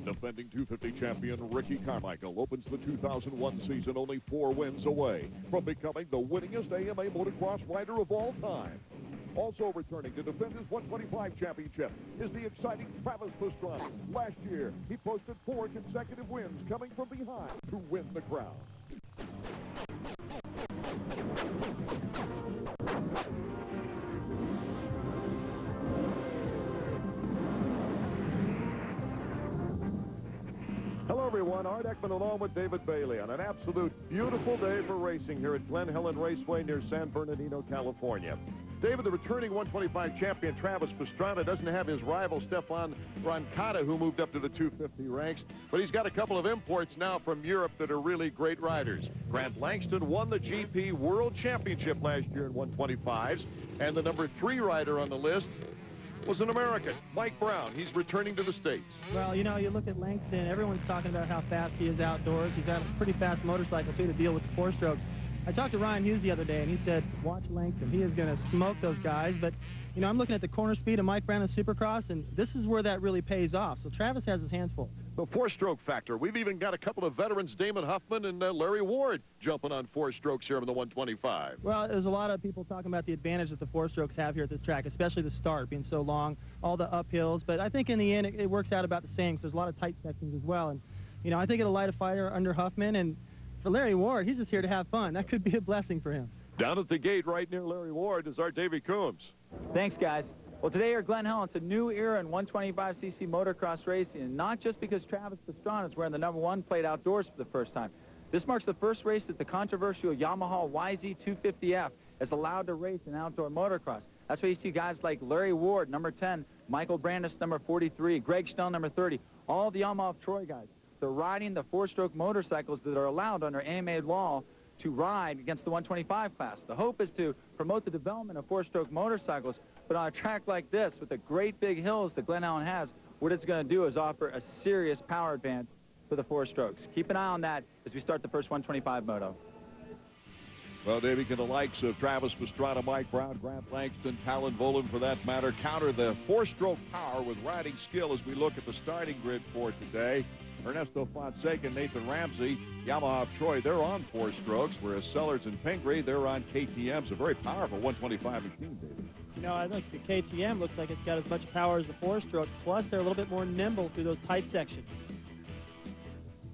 Defending 250 champion Ricky Carmichael opens the 2001 season only 4 wins away from becoming the winningest AMA motocross rider of all time. Also returning to defend his 125 championship is the exciting Travis Pastrana. Last year, he posted 4 consecutive wins coming from behind to win the crown. Hello, everyone. Art Ekman along with David Bailey on an absolute beautiful day for racing here at Glen Helen Raceway near San Bernardino, California. David, the returning 125 champion Travis Pastrana doesn't have his rival Stefan Roncada, who moved up to the 250 ranks, but he's got a couple of imports now from Europe that are really great riders. Grant Langston won the GP World Championship last year in 125s, and the number 3 rider on the list was an American, Mike Brown. He's returning to the States. Well, you know, you look at Langston, everyone's talking about how fast he is outdoors. He's got a pretty fast motorcycle, too, to deal with the 4-strokes. I talked to Ryan Hughes the other day, and he said, watch Langston. He is going to smoke those guys. But, you know, I'm looking at the corner speed of Mike Brown in Supercross, and this is where that really pays off. So Travis has his hands full. The 4-stroke factor. We've even got a couple of veterans, Damon Huffman and Larry Ward, jumping on 4 strokes here in the 125. Well, there's a lot of people talking about the advantage that the 4-strokes have here at this track, especially the start being so long, all the uphills. But I think in the end, it works out about the same, because there's a lot of tight sections as well. And, you know, I think it'll light a fire under Huffman. And for Larry Ward, he's just here to have fun. That could be a blessing for him. Down at the gate right near Larry Ward is our Davey Coombs. Thanks, guys. Well, today here at Glen Helen, it's a new era in 125cc motocross racing, and not just because Travis Pastrana is wearing the #1 plate outdoors for the first time. This marks the first race that the controversial Yamaha YZ250F is allowed to race in outdoor motocross. That's why you see guys like Larry Ward, number 10, Michael Brandis, number 43, Greg Schnell, number 30, all the Yamaha of Troy guys. They're riding the 4-stroke motorcycles that are allowed under AMA law to ride against the 125 class. The hope is to promote the development of 4-stroke motorcycles, but on a track like this, with the great big hills that Glen Helen has, what it's going to do is offer a serious power advance for the 4-strokes. Keep an eye on that as we start the first 125 moto. Well, Davey, can the likes of Travis Pastrana, Mike Brown, Grant Langston, Talon Volan, for that matter, counter the 4-stroke power with riding skill as we look at the starting grid for today? Ernesto Fonseca and Nathan Ramsey, Yamaha of Troy, they're on 4 strokes, whereas Sellers and Pingree, they're on KTMs, a very powerful 125 machine, David. You know, I think the KTM looks like it's got as much power as the 4-stroke, plus they're a little bit more nimble through those tight sections.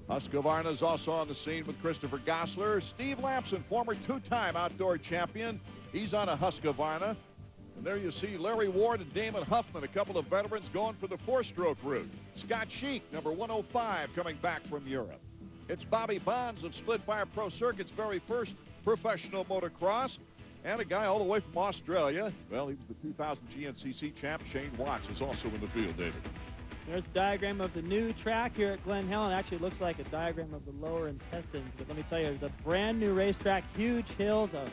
Husqvarna's also on the scene with Christopher Gossler. Steve Lamson, former 2-time outdoor champion. He's on a Husqvarna. And there you see Larry Ward and Damon Huffman, a couple of veterans going for the 4-stroke route. Scott Sheik, number 105, coming back from Europe. It's Bobby Bonds of Split Fire Pro Circuit's very first professional motocross. And a guy all the way from Australia. Well, he was the 2000 GNCC champ. Shane Watts is also in the field, David. There's a diagram of the new track here at Glen Helen. Actually, it looks like a diagram of the lower intestines. But let me tell you, it's a brand new racetrack, huge hills, a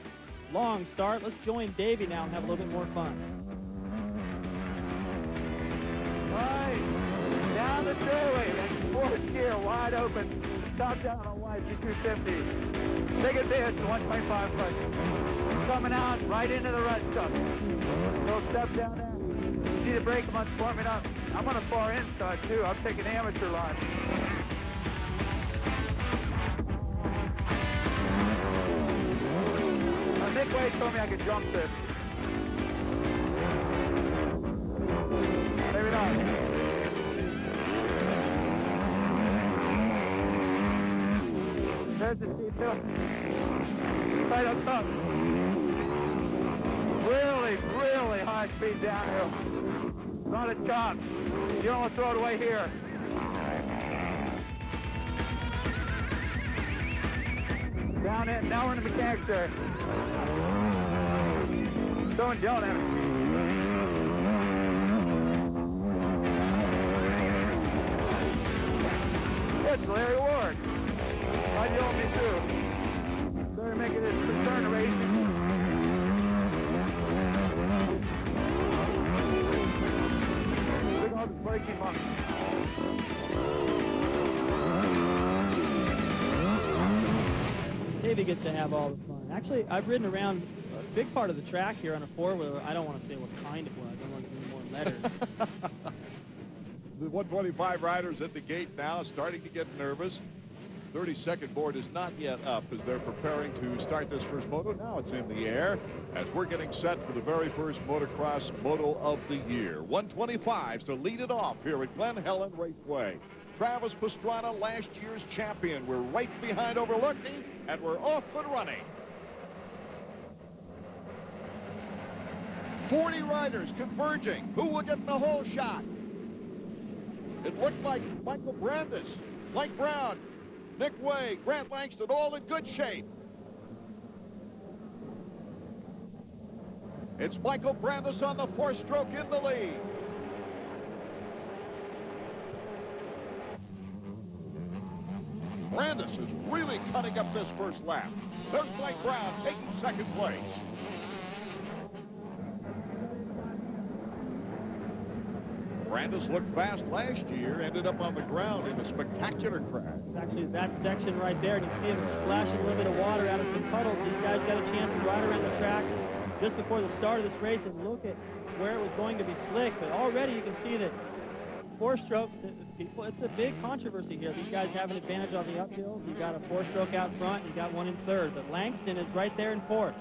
long start. Let's join Davey now and have a little bit more fun. Right, down the straightaway, and 4th gear wide open. Top down on YZ250. Big advance to 125 clutch. Coming out right into the rut stuff. Little step down there. You see the brake months forming up. I'm on a far inside too. I'm taking amateur line. Nick Wade told me I could jump this. Maybe not. There's the steep hill. Right up top. Really high speed downhill. Not a chop. You don't want to throw it away here. Down in. Now we're in the mechanics there. Don't yell at me. It's Larry Ward. Why'd you hold me through? They're making this return to racing. Big old breaking monk. Davey gets to have all the fun. Actually, I've ridden around a big part of the track here on a 4-wheeler. I don't want to say what kind it was. I don't want to be more letters. The 125 riders at the gate now, starting to get nervous. 30-second board is not yet up as they're preparing to start this first moto. Now it's in the air as we're getting set for the very first motocross moto of the year. 125s to lead it off here at Glen Helen Raceway. Travis Pastrana, last year's champion. We're right behind overlooking, and we're off and running. 40 riders converging. Who will get the whole shot? It looked like Michael Brandis, Mike Brown, Nick Way, Grant Langston, all in good shape. It's Michael Brandis on the four-stroke in the lead. Brandis is really cutting up this first lap. There's Mike Brown taking second place. Brandis looked fast last year, ended up on the ground in a spectacular crash. Actually, that section right there, and you see him splashing a little bit of water out of some puddles. These guys got a chance to ride around the track just before the start of this race and look at where it was going to be slick. But already you can see that four strokes, people, it's a big controversy here. These guys have an advantage on the uphills. You've got a four-stroke out front, you got one in third. But Langston is right there in fourth.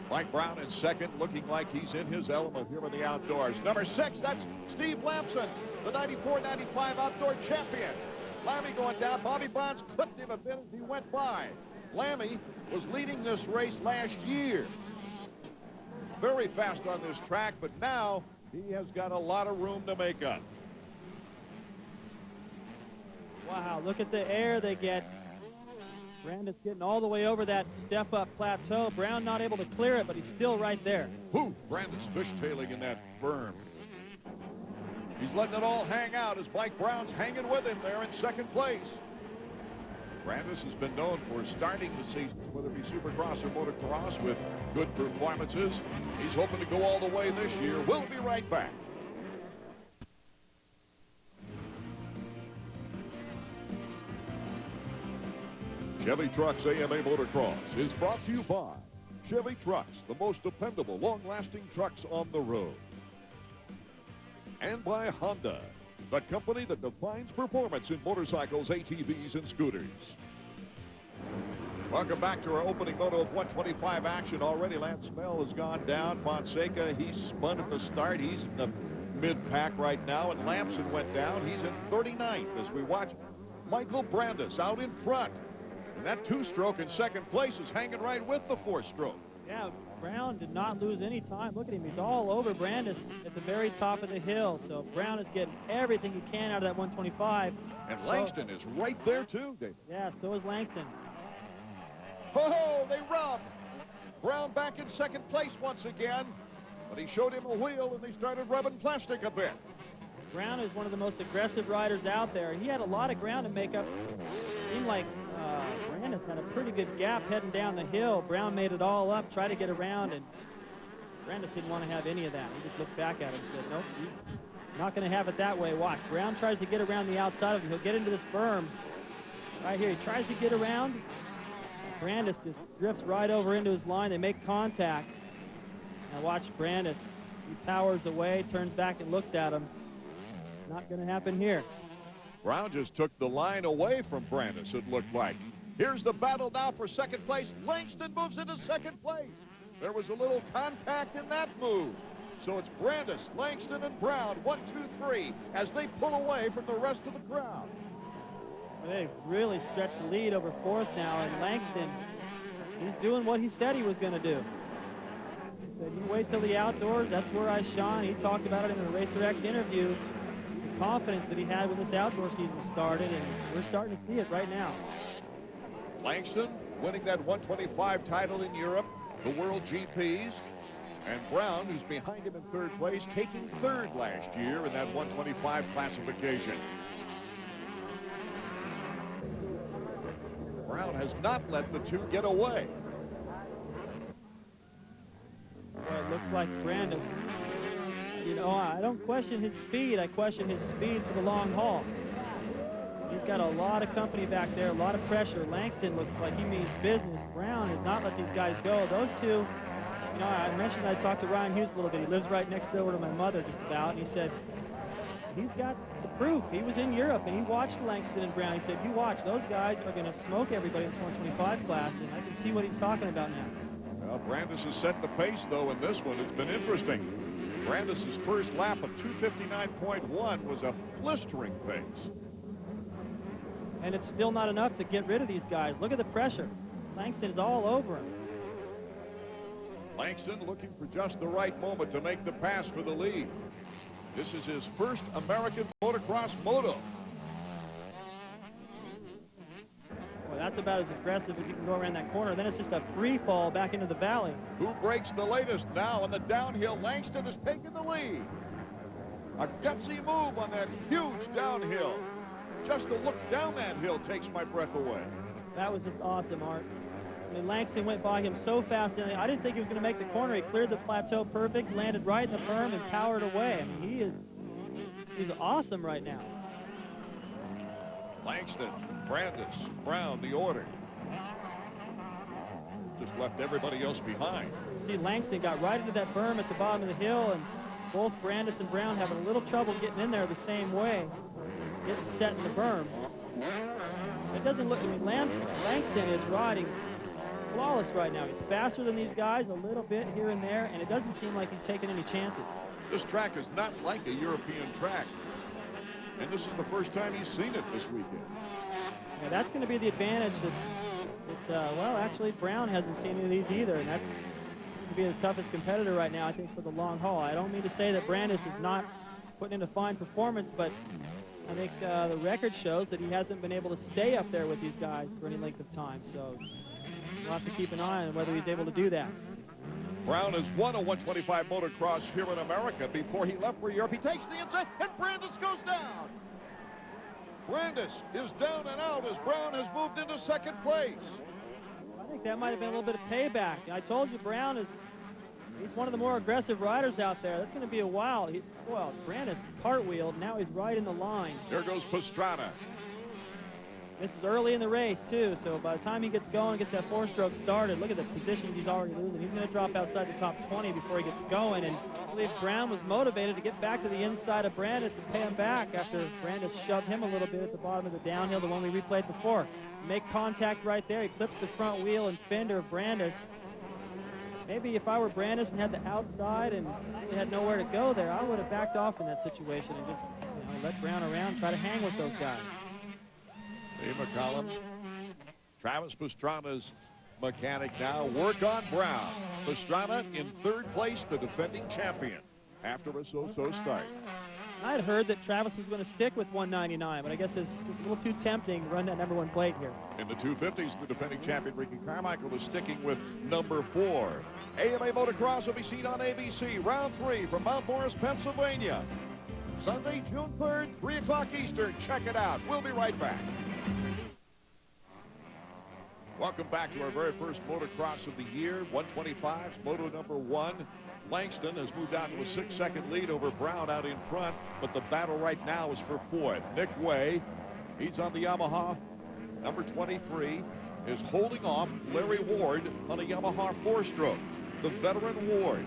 Mike Brown in second, looking like he's in his element here in the outdoors. Number 6, that's Steve Lamson, the 94-95 outdoor champion. Lammy going down. Bobby Bonds clipped him a bit as he went by. Lammy was leading this race last year. Very fast on this track, but now he has got a lot of room to make up. Wow, look at the air they get. Brandis getting all the way over that step-up plateau. Brown not able to clear it, but he's still right there. Whew, Brandis fishtailing in that berm. He's letting it all hang out as Mike Brown's hanging with him there in second place. Brandis has been known for starting the season, whether it be Supercross or Motocross, with good performances. He's hoping to go all the way this year. We'll be right back. Chevy Trucks AMA Motocross is brought to you by Chevy Trucks, the most dependable, long-lasting trucks on the road. And by Honda, the company that defines performance in motorcycles, ATVs, and scooters. Welcome back to our opening moto of 125 action. Already Lance Bell has gone down. Fonseca, he spun at the start. He's in the mid-pack right now, and Lamson went down. He's in 39th as we watch Michael Brandis out in front. And that two-stroke in second place is hanging right with the four-stroke. Yeah, Brown did not lose any time. Look at him. He's all over Brandis at the very top of the hill. So Brown is getting everything he can out of that 125. And Langston is right there, too, David. Yeah, so is Langston. Oh, they rub. Brown back in second place once again. But he showed him a wheel, and they started rubbing plastic a bit. Brown is one of the most aggressive riders out there. He had a lot of ground to make up. It seemed like Brandis had a pretty good gap heading down the hill. Brown made it all up, tried to get around, and Brandis didn't want to have any of that. He just looked back at him and said, nope, not going to have it that way. Watch. Brown tries to get around the outside of him. He'll get into this berm right here. He tries to get around. Brandis just drifts right over into his line. They make contact. Now watch Brandis. He powers away, turns back and looks at him. Not going to happen here. Brown just took the line away from Brandis, it looked like. Here's the battle now for second place. Langston moves into second place. There was a little contact in that move. So it's Brandis, Langston, and Brown, 1, 2, 3, as they pull away from the rest of the crowd. Well, they really stretched the lead over fourth now, and Langston, he's doing what he said he was going to do. He said, you wait till the outdoors, that's where I shine. He talked about it in the Racer X interview. Confidence that he had when this outdoor season started, and we're starting to see it right now. Langston winning that 125 title in Europe, the World GPs, and Brown, who's behind him in third place, taking third last year in that 125 classification. Brown has not let the two get away. Well, it looks like Brandis. You know, I don't question his speed. I question his speed for the long haul. He's got a lot of company back there, a lot of pressure. Langston looks like he means business. Brown has not let these guys go. Those two, you know, I mentioned I talked to Ryan Hughes a little bit. He lives right next door to my mother just about, and he said he's got the proof. He was in Europe, and he watched Langston and Brown. He said, you watch, those guys are going to smoke everybody in the 125 class, and I can see what he's talking about now. Well, Brandis has set the pace, though, in this one. It's been interesting. Brandis' first lap of 2:59.1 was a blistering pace. And it's still not enough to get rid of these guys. Look at the pressure. Langston is all over him. Langston looking for just the right moment to make the pass for the lead. This is his first American motocross moto. Well, that's about as aggressive as you can go around that corner. Then it's just a free fall back into the valley. Who breaks the latest now on the downhill? Langston has taken the lead. A gutsy move on that huge downhill. Just to look down that hill takes my breath away. That was just awesome, Art. I mean, Langston went by him so fast. I didn't think he was going to make the corner. He cleared the plateau perfect, landed right in the berm, and powered away. I mean, he's awesome right now. Langston, Brandis, Brown, the order. Just left everybody else behind. See, Langston got right into that berm at the bottom of the hill, and both Brandis and Brown having a little trouble getting in there the same way, getting set in the berm. It doesn't look, I mean, Langston is riding flawless right now. He's faster than these guys a little bit here and there, and it doesn't seem like he's taking any chances. This track is not like a European track, and this is the first time he's seen it this weekend. Yeah, that's going to be the advantage that well, actually, Brown hasn't seen any of these either, and that's going to be his toughest competitor right now, I think, for the long haul. I don't mean to say that Brandis is not putting in a fine performance, but I think the record shows that he hasn't been able to stay up there with these guys for any length of time, so we'll have to keep an eye on whether he's able to do that. Brown has won a 125 motocross here in America before he left for Europe. He takes the inside, and Brandis goes down. Brandis is down and out as Brown has moved into second place. I think that might have been a little bit of payback. I told you Brown he's one of the more aggressive riders out there. That's going to be a while. Well, Brandis cartwheeled. Now he's right in the line. There goes Pastrana. This is early in the race, too, so by the time he gets going, gets that four-stroke started, look at the positions he's already losing. He's going to drop outside the top 20 before he gets going, and I believe Brown was motivated to get back to the inside of Brandis and pay him back after Brandis shoved him a little bit at the bottom of the downhill, the one we replayed before. Make contact right there. He clips the front wheel and fender of Brandis. Maybe if I were Brandis and had the outside and really had nowhere to go there, I would have backed off in that situation and just let Brown around, try to hang with those guys. Dave McCollum, Travis Pastrana's mechanic now. Work on Brown. Pastrana in third place, the defending champion, after a so-so start. I had heard that Travis was going to stick with 199, but I guess it's a little too tempting to run that #1 plate here. In the 250s, the defending champion, Ricky Carmichael, is sticking with number 4. AMA Motocross will be seen on ABC, round 3 from Mount Morris, Pennsylvania. Sunday, June 3rd, 3 o'clock Eastern. Check it out. We'll be right back. Welcome back to our very first motocross of the year, 125's moto number 1. Langston has moved out to a 6-second lead over Brown out in front, but the battle right now is for 4th. Nick Way, he's on the Yamaha. Number 23 is holding off Larry Ward on a Yamaha 4-stroke. The veteran Ward,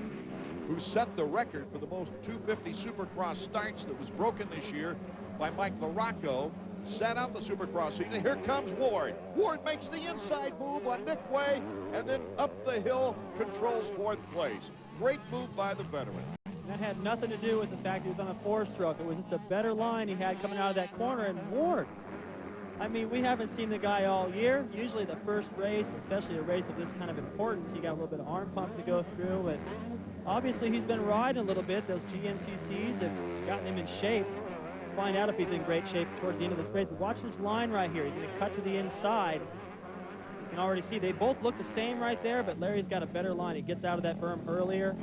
who set the record for the most 250 Supercross starts that was broken this year by Mike LaRocco, sat out the Supercross season. Here comes Ward. Ward makes the inside move on Nick Way, and then up the hill, controls 4th place. Great move by the veteran. That had nothing to do with the fact he was on a 4-stroke. It was just a better line he had coming out of that corner, and Ward. I mean, we haven't seen the guy all year. Usually the first race, especially a race of this kind of importance, he got a little bit of arm pump to go through, but obviously he's been riding a little bit. Those GNCCs have gotten him in shape. Find out if he's in great shape towards the end of this race. But watch this line right here. He's going to cut to the inside. You can already see they both look the same right there, but Larry's got a better line. He gets out of that berm earlier.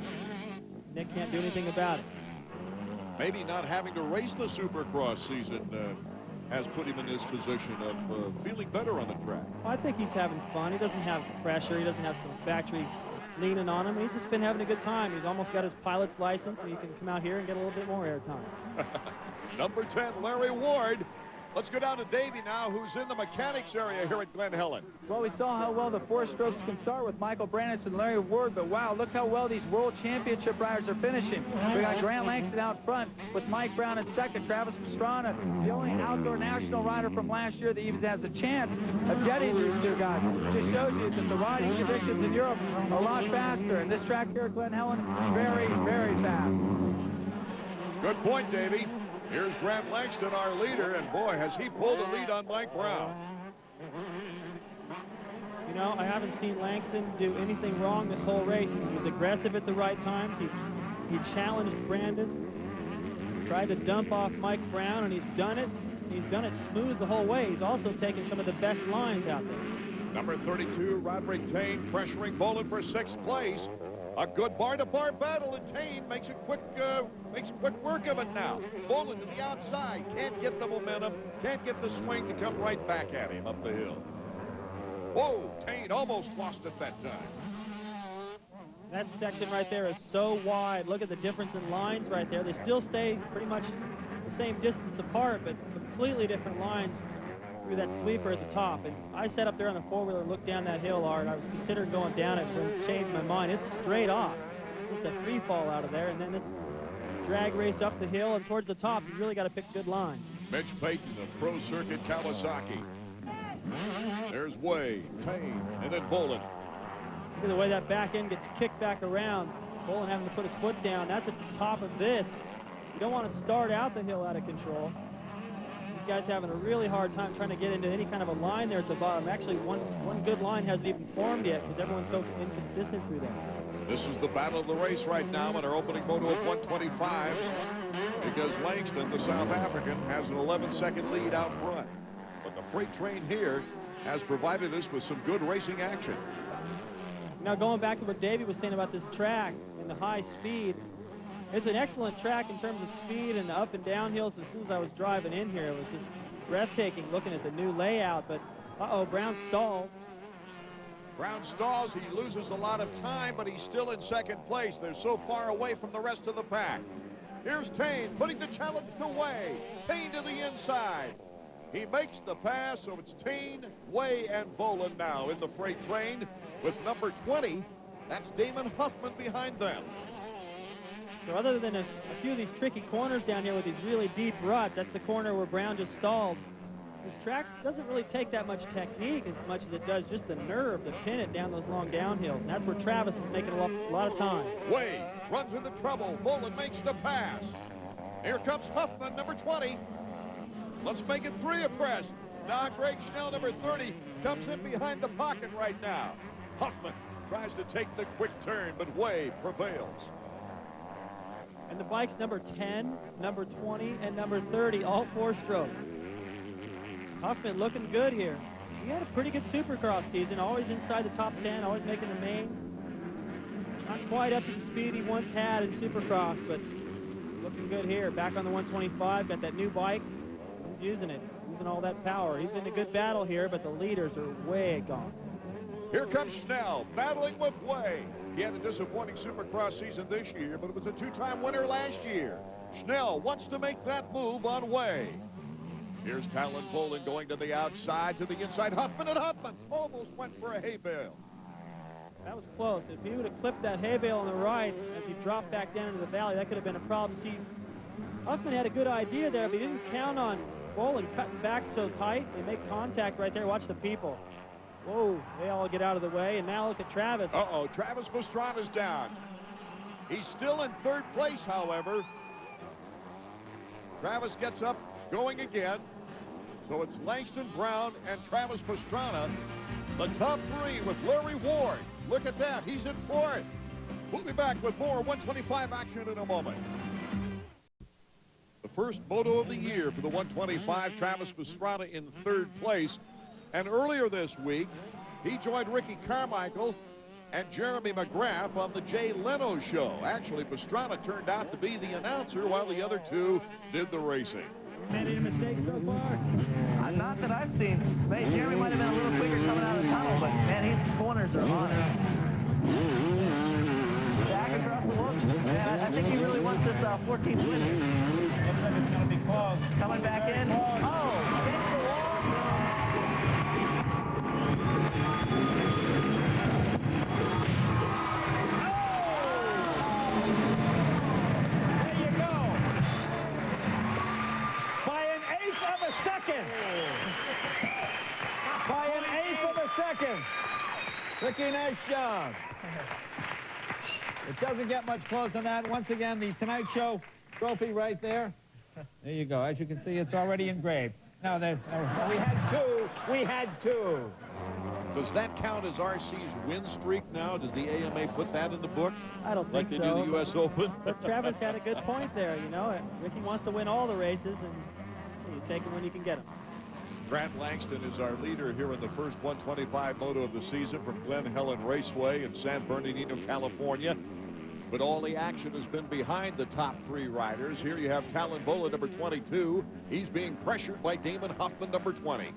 Nick can't do anything about it. Maybe not having to race the Supercross season has put him in this position of feeling better on the track. I think he's having fun. He doesn't have pressure. He doesn't have some factory leaning on him. He's just been having a good time. He's almost got his pilot's license, and he can come out here and get a little bit more airtime. Number 10, Larry Ward, Let's go down to Davey now, who's in the mechanics area here at Glen Helen. Well, we saw how well the four strokes can start with Michael Brandis and Larry Ward, but wow, look how well these World Championship riders are finishing. We got Grant Langston out front with Mike Brown in second, Travis Pastrana, the only outdoor national rider from last year that even has a chance of getting these two guys. Just shows you that the riding conditions in Europe are a lot faster, and this track here at Glen Helen, very, very fast. Good point, Davey. Here's Grant Langston, our leader, and boy, has he pulled the lead on Mike Brown. You know, I haven't seen Langston do anything wrong this whole race. He was aggressive at the right times. He challenged Brandis, tried to dump off Mike Brown, and he's done it. He's done it smooth the whole way. He's also taken some of the best lines out there. Number 32, Roderick Tane, pressuring Bolin for 6th place. A good bar-to-bar battle, and Tane makes quick work of it now. Bolin to the outside, can't get the momentum, can't get the swing to come right back at him up the hill. Whoa, Tane almost lost it that time. That section right there is so wide. Look at the difference in lines right there. They still stay pretty much the same distance apart, but completely different lines through that sweeper at the top. And I sat up there on the four-wheeler and looked down that hill, Art. I was considering going down it, but changed my mind. It's straight off. Just a free fall out of there, and then this drag race up the hill, and towards the top, you really got to pick good lines. Mitch Payton of Pro Circuit Kawasaki. There's Way, Tane, and then Bolin. Look at the way that back end gets kicked back around. Bolin having to put his foot down. That's at the top of this. You don't want to start out the hill out of control. These guys having a really hard time trying to get into any kind of a line there at the bottom. Actually, one good line hasn't even formed yet because everyone's so inconsistent through there. This is the battle of the race right now in our opening moto of 125s because Langston, the South African, has an 11-second lead out front. But the freight train here has provided us with some good racing action. Now going back to what Davey was saying about this track and the high speed, it's an excellent track in terms of speed and the up and down hills. As soon as I was driving in here, it was just breathtaking looking at the new layout. But, uh-oh, Brown stalled. Brown stalls. He loses a lot of time, but he's still in second place. They're so far away from the rest of the pack. Here's Tane putting the challenge away. Tane to the inside. He makes the pass, so it's Tane, Way, and Bolin now in the freight train with number 20. That's Damon Huffman behind them. So other than a few of these tricky corners down here with these really deep ruts, that's the corner where Brown just stalled. This track doesn't really take that much technique as much as it does just the nerve to pin it down those long downhills. And that's where Travis is making a lot of time. Way runs into trouble. Bolin makes the pass. Here comes Huffman, number 20. Let's make it 3 abreast. Now Greg Schnell, number 30, comes in behind the pocket right now. Huffman tries to take the quick turn, but Way prevails. And the bikes number 10, number 20, and number 30, all 4 strokes. Huffman looking good here. He had a pretty good Supercross season, always inside the top 10, always making the main. Not quite up to the speed he once had in Supercross, but looking good here. Back on the 125, got that new bike. He's using it, using all that power. He's in a good battle here, but the leaders are way gone. Here comes Schnell, battling with Way. He had a disappointing Supercross season this year, but it was a 2-time winner last year. Schnell wants to make that move on Way. Here's Talon Bolin going to the outside, to the inside. Huffman, and Huffman almost went for a hay bale. That was close. If he would have clipped that hay bale on the right as he dropped back down into the valley, that could have been a problem. See, Huffman had a good idea there, but he didn't count on Bolin cutting back so tight. They make contact right there. Watch the people. Whoa, they all get out of the way, and now look at Travis. Uh-oh, Travis Pastrana's down. He's still in 3rd place, however. Travis gets up, going again. So it's Langston, Brown, and Travis Pastrana. The top 3 with Larry Ward. Look at that, he's in 4th. We'll be back with more 125 action in a moment. The first moto of the year for the 125, Travis Pastrana in 3rd place. And earlier this week, he joined Ricky Carmichael and Jeremy McGrath on the Jay Leno show. Actually, Pastrana turned out to be the announcer while the other 2 did the racing. Any mistakes so far? Not that I've seen. Maybe Jeremy might have been a little quicker coming out of the tunnel, but man, his corners are on it. Daggers off the look. Man, I think he really wants this 14th win. Looks like it's going to be close. Coming back in. Oh, second. By an eighth of a second. Ricky, nice job. It doesn't get much closer than that. Once again, the Tonight Show trophy right there. There you go. As you can see, it's already engraved. Now, we had two. We had two. Does that count as RC's win streak now? Does the AMA put that in the book? I don't like think they so. do the U.S. Open? But Travis had a good point there, you know. Ricky wants to win all the races, and you take them when you can get them. Grant Langston is our leader here in the first 125 moto of the season from Glen Helen Raceway in San Bernardino, California. But all the action has been behind the top three riders. Here you have Talon Bola, number 22. He's being pressured by Damon Huffman, number 20.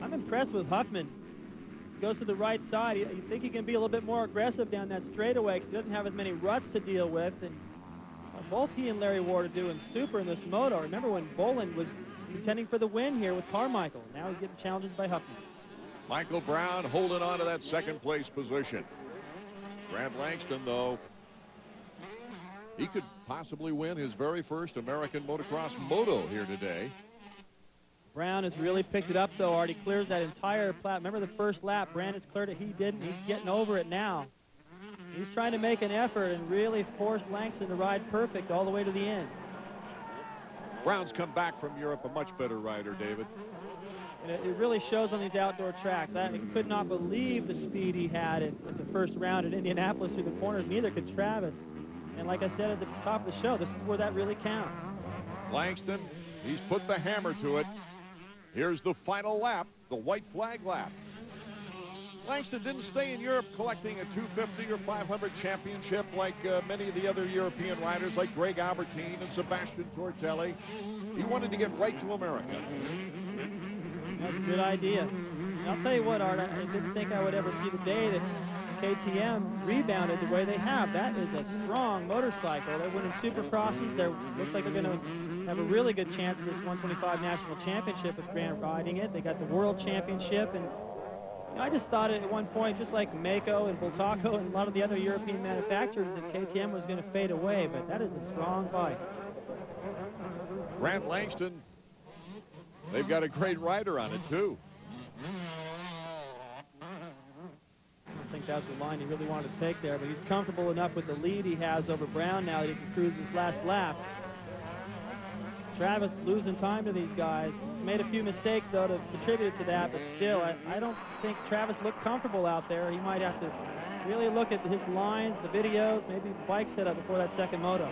I'm impressed with Huffman. Goes to the right side. You think he can be a little bit more aggressive down that straightaway because he doesn't have as many ruts to deal with. And both he and Larry Ward are doing super in this moto. Remember when Boland was contending for the win here with Carmichael. Now he's getting challenges by Huffman. Michael Brown holding on to that second place position. Grant Langston, though, he could possibly win his very first American motocross moto here today. Brown has really picked it up, though. Already clears that entire plat. Remember the first lap, Brandon's cleared it. He didn't. He's getting over it now. He's trying to make an effort and really force Langston to ride perfect all the way to the end. Brown's come back from Europe a much better rider, David. And it really shows on these outdoor tracks. I could not believe the speed he had at the first round at Indianapolis through the corners. Neither could Travis. And like I said at the top of the show, this is where that really counts. Langston, he's put the hammer to it. Here's the final lap, the white flag lap. Langston didn't stay in Europe collecting a 250 or 500 championship like many of the other European riders like Greg Albertine and Sebastian Tortelli. He wanted to get right to America. That's a good idea. And I'll tell you what, Art, I didn't think I would ever see the day that KTM rebounded the way they have. That is a strong motorcycle. They're winning Supercrosses. Looks like they're going to have a really good chance at this 125 National Championship with Grant riding it. They got the World Championship. And you know, I just thought at one point, just like Mako and Bultaco and a lot of the other European manufacturers, that KTM was going to fade away. But that is a strong bike. Grant Langston, they've got a great rider on it, too. I think that's the line he really wanted to take there, but he's comfortable enough with the lead he has over Brown now that he can cruise this last lap. Travis losing time to these guys. He's made a few mistakes, though, to contribute to that, but still, I don't think Travis looked comfortable out there. He might have to really look at his lines, the videos, maybe the bike setup before that second moto.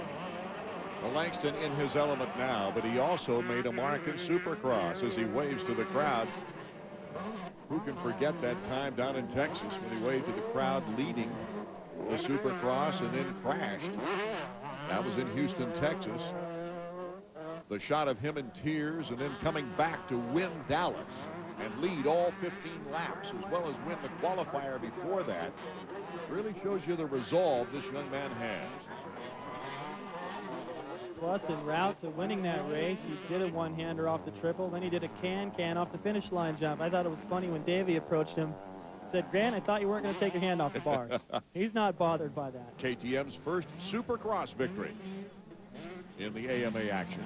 Well, Langston in his element now, but he also made a mark in Supercross as he waves to the crowd. Who can forget that time down in Texas when he waved to the crowd leading the Supercross and then crashed? That was in Houston, Texas. The shot of him in tears and then coming back to win Dallas and lead all 15 laps as well as win the qualifier before that really shows you the resolve this young man has. Plus, en route to winning that race, he did a one-hander off the triple. Then he did a can off the finish line jump. I thought it was funny when Davey approached him. Said, Grant, I thought you weren't going to take your hand off the bars. He's not bothered by that. KTM's first Supercross victory in the AMA action.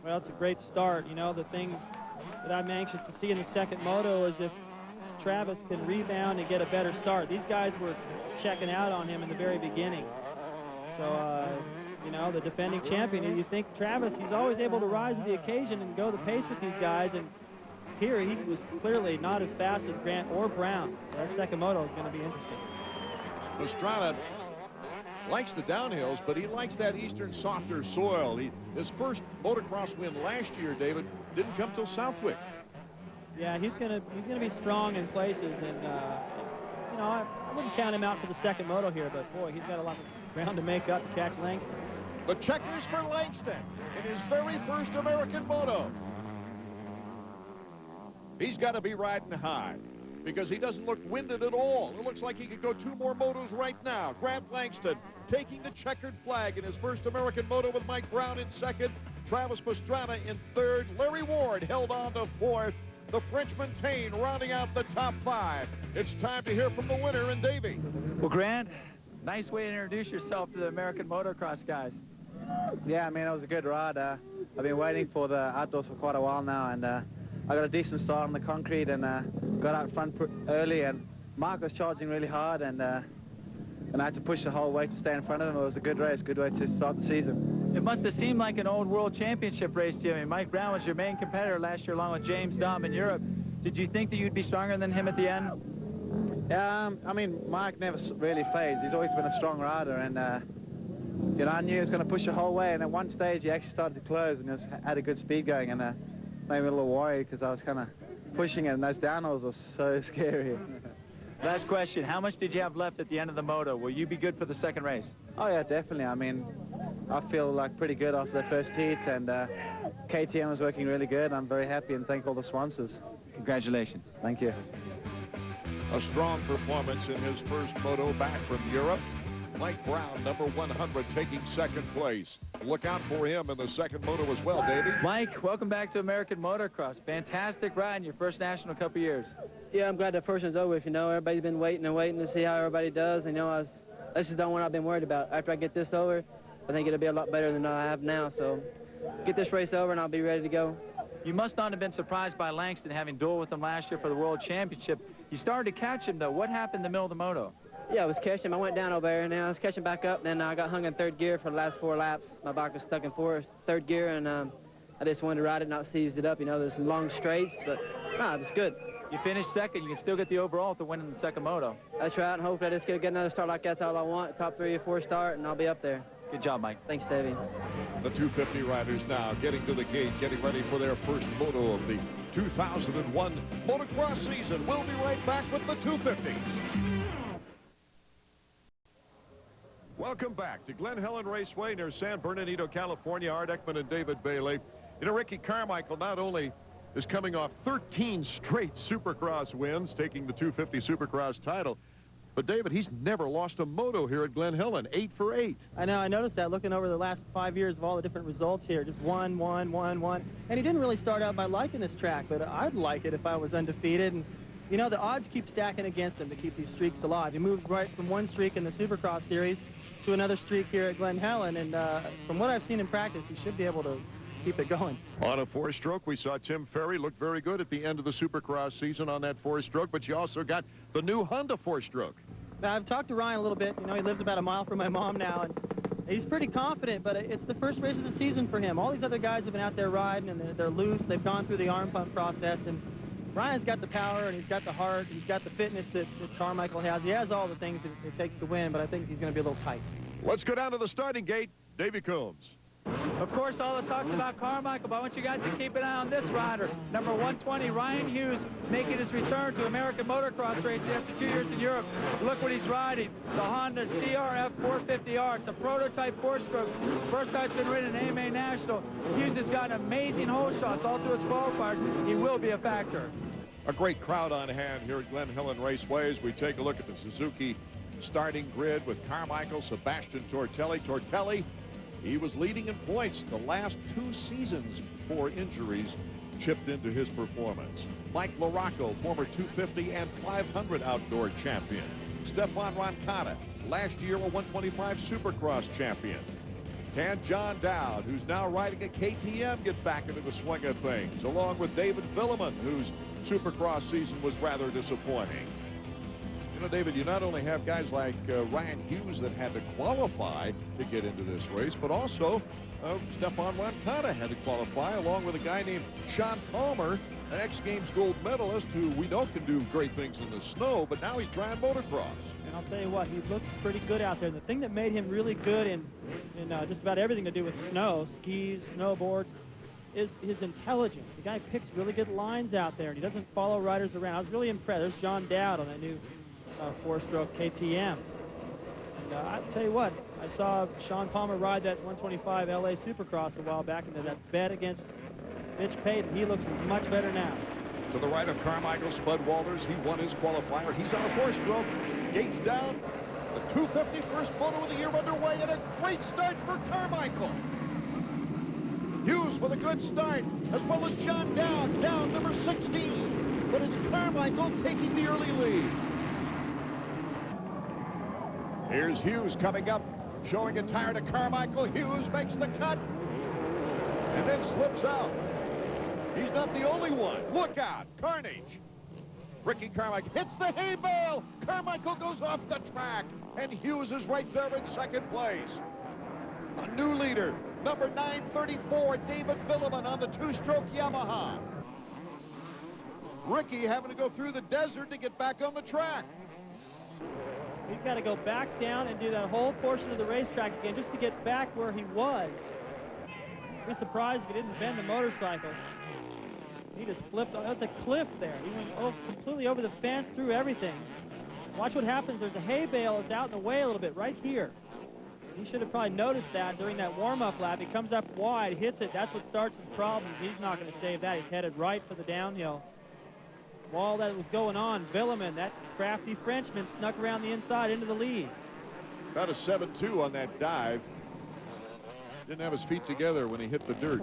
Well, it's a great start. You know, the thing that I'm anxious to see in the second moto is if Travis can rebound and get a better start. These guys were checking out on him in the very beginning. So, you know, the defending champion, and you think Travis, he's always able to rise to the occasion and go the pace with these guys, and here he was clearly not as fast as Grant or Brown. So that second moto is going to be interesting. Pastrana likes the downhills, but he likes that eastern softer soil. His first motocross win last year, David, didn't come till Southwick. Yeah, he's gonna be strong in places, and you know, I wouldn't count him out for the second moto here, but boy, he's got a lot of ground to make up to catch Langston. The checkers for Langston in his very first American moto. He's got to be riding high because he doesn't look winded at all. It looks like he could go two more motos right now. Grant Langston taking the checkered flag in his first American moto with Mike Brown in second, Travis Pastrana in third, Larry Ward held on to fourth, the Frenchman Tain rounding out the top five. It's time to hear from the winner in Davey. Well, Grant, nice way to introduce yourself to the American motocross guys. Yeah, man, it was a good ride. I've been waiting for the outdoors for quite a while now, and I got a decent start on the concrete and got out front early, and Mark was charging really hard, and I had to push the whole way to stay in front of him. It was a good race, good way to start the season. It must have seemed like an old World Championship race to you. I mean, Mike Brown was your main competitor last year along with James Dom in Europe. Did you think that you'd be stronger than him at the end? I mean, Mike never really fades. He's always been a strong rider, and you know, I knew he was going to push the whole way, and at one stage he actually started to close and had a good speed going, and made me a little worried because I was kind of pushing it, and those downhills were so scary. Last question, how much did you have left at the end of the moto? Will you be good for the second race? Oh yeah, definitely. I mean, I feel like pretty good after the first heat, and KTM was working really good. I'm very happy and thank all the sponsors. Congratulations. Thank you. A strong performance in his first moto back from Europe. Mike Brown, number 100, taking second place. Look out for him in the second moto as well, Davey. Mike, welcome back to American Motocross. Fantastic ride in your first National Cup of years. Yeah, I'm glad the first one's over with. You know, everybody's been waiting and waiting to see how everybody does. And, you know, this is the one I've been worried about. After I get this over, I think it'll be a lot better than I have now. So get this race over and I'll be ready to go. You must not have been surprised by Langston having dueled with him last year for the World Championship. You started to catch him, though. What happened in the middle of the moto? Yeah, I was catching him. I went down over there, and then I was catching back up. Then I got hung in third gear for the last 4 laps. My bike was stuck in third gear, and I just wanted to ride it, not seized it up. You know, there's some long straights, but it was good. You finished second. You can still get the overall to win in the second moto. That's right, and hopefully I just get another start like that's all I want. Top 3 or 4 start, and I'll be up there. Good job, Mike. Thanks, Davey. The 250 riders now getting to the gate, getting ready for their first moto of the 2001 motocross season. We'll be right back with the 250s. Welcome back to Glen Helen Raceway near San Bernardino, California. Art Ekman and David Bailey. You know, Ricky Carmichael not only is coming off 13 straight Supercross wins, taking the 250 Supercross title, but David, he's never lost a moto here at Glen Helen. 8 for 8. I know, I noticed that looking over the last 5 years of all the different results here. Just one. And he didn't really start out by liking this track, but I'd like it if I was undefeated. And, you know, the odds keep stacking against him to keep these streaks alive. He moved right from one streak in the Supercross series to another streak here at Glen Helen, and from what I've seen in practice, he should be able to keep it going. On a 4-stroke, we saw Tim Ferry look very good at the end of the Supercross season on that 4-stroke, but you also got the new Honda 4-stroke. Now, I've talked to Ryan a little bit. You know, he lives about a mile from my mom now, and he's pretty confident, but it's the first race of the season for him. All these other guys have been out there riding, and they're loose. They've gone through the arm pump process, and Ryan's got the power, and he's got the heart, he's got the fitness that Carmichael has. He has all the things that it takes to win, but I think he's going to be a little tight. Let's go down to the starting gate. Davey Combs. Of course, all the talk's about Carmichael, but I want you guys to keep an eye on this rider. Number 120, Ryan Hughes, making his return to American motocross racing after 2 years in Europe. Look what he's riding, the Honda CRF 450R. It's a prototype 4-stroke. First time it's been ridden in AMA National. Hughes has got amazing hole shots all through his qualifiers. He will be a factor. A great crowd on hand here at Glen Helen Raceway as we take a look at the Suzuki starting grid with Carmichael, Sebastian Tortelli. Tortelli, he was leading in points the last 2 seasons before injuries chipped into his performance. Mike LaRocco, former 250 and 500 outdoor champion. Stefan Roncada, last year a 125 Supercross champion. Can John Dowd, who's now riding a KTM, get back into the swing of things, along with David Villeman, whose Supercross season was rather disappointing. You know, David, you not only have guys like Ryan Hughes that had to qualify to get into this race, but also Stefan Roncada had to qualify, along with a guy named Sean Palmer, an X Games gold medalist who we know can do great things in the snow, but now he's trying motocross. And I'll tell you what, he looks pretty good out there. The thing that made him really good in just about everything to do with snow, skis, snowboards, is his intelligence. The guy picks really good lines out there, and he doesn't follow riders around. I was really impressed. There's John Dowd on that new 4-stroke KTM. And I'll tell you what, I saw Sean Palmer ride that 125 LA Supercross a while back into that bet against Mitch Payton. He looks much better now. To the right of Carmichael, Spud Walters. He won his qualifier. He's on a 4-stroke. Gates down. The 250 first moto of the year underway, and a great start for Carmichael. Hughes with a good start, as well as John Dowd, down number 16. But it's Carmichael taking the early lead. Here's Hughes coming up, showing a tire to Carmichael. Hughes makes the cut. and then slips out. He's not the only one. Look out. Carnage. Ricky Carmichael hits the hay bale. Carmichael goes off the track, and Hughes is right there in second place. A new leader, number 934, David Villeman on the two-stroke Yamaha. Ricky having to go through the desert to get back on the track. He's got to go back down and do that whole portion of the racetrack again just to get back where he was. I'd be surprised if he didn't bend the motorcycle. He just flipped. That's a cliff there. He went completely over the fence, through everything. Watch what happens. There's a hay bale that's out in the way a little bit right here. He should have probably noticed that during that warm-up lap. He comes up wide, hits it. That's what starts his problems. He's not going to save that. He's headed right for the downhill. While that was going on, Villeman, that crafty Frenchman, snuck around the inside into the lead. About a 7-2 on that dive. Didn't have his feet together when he hit the dirt.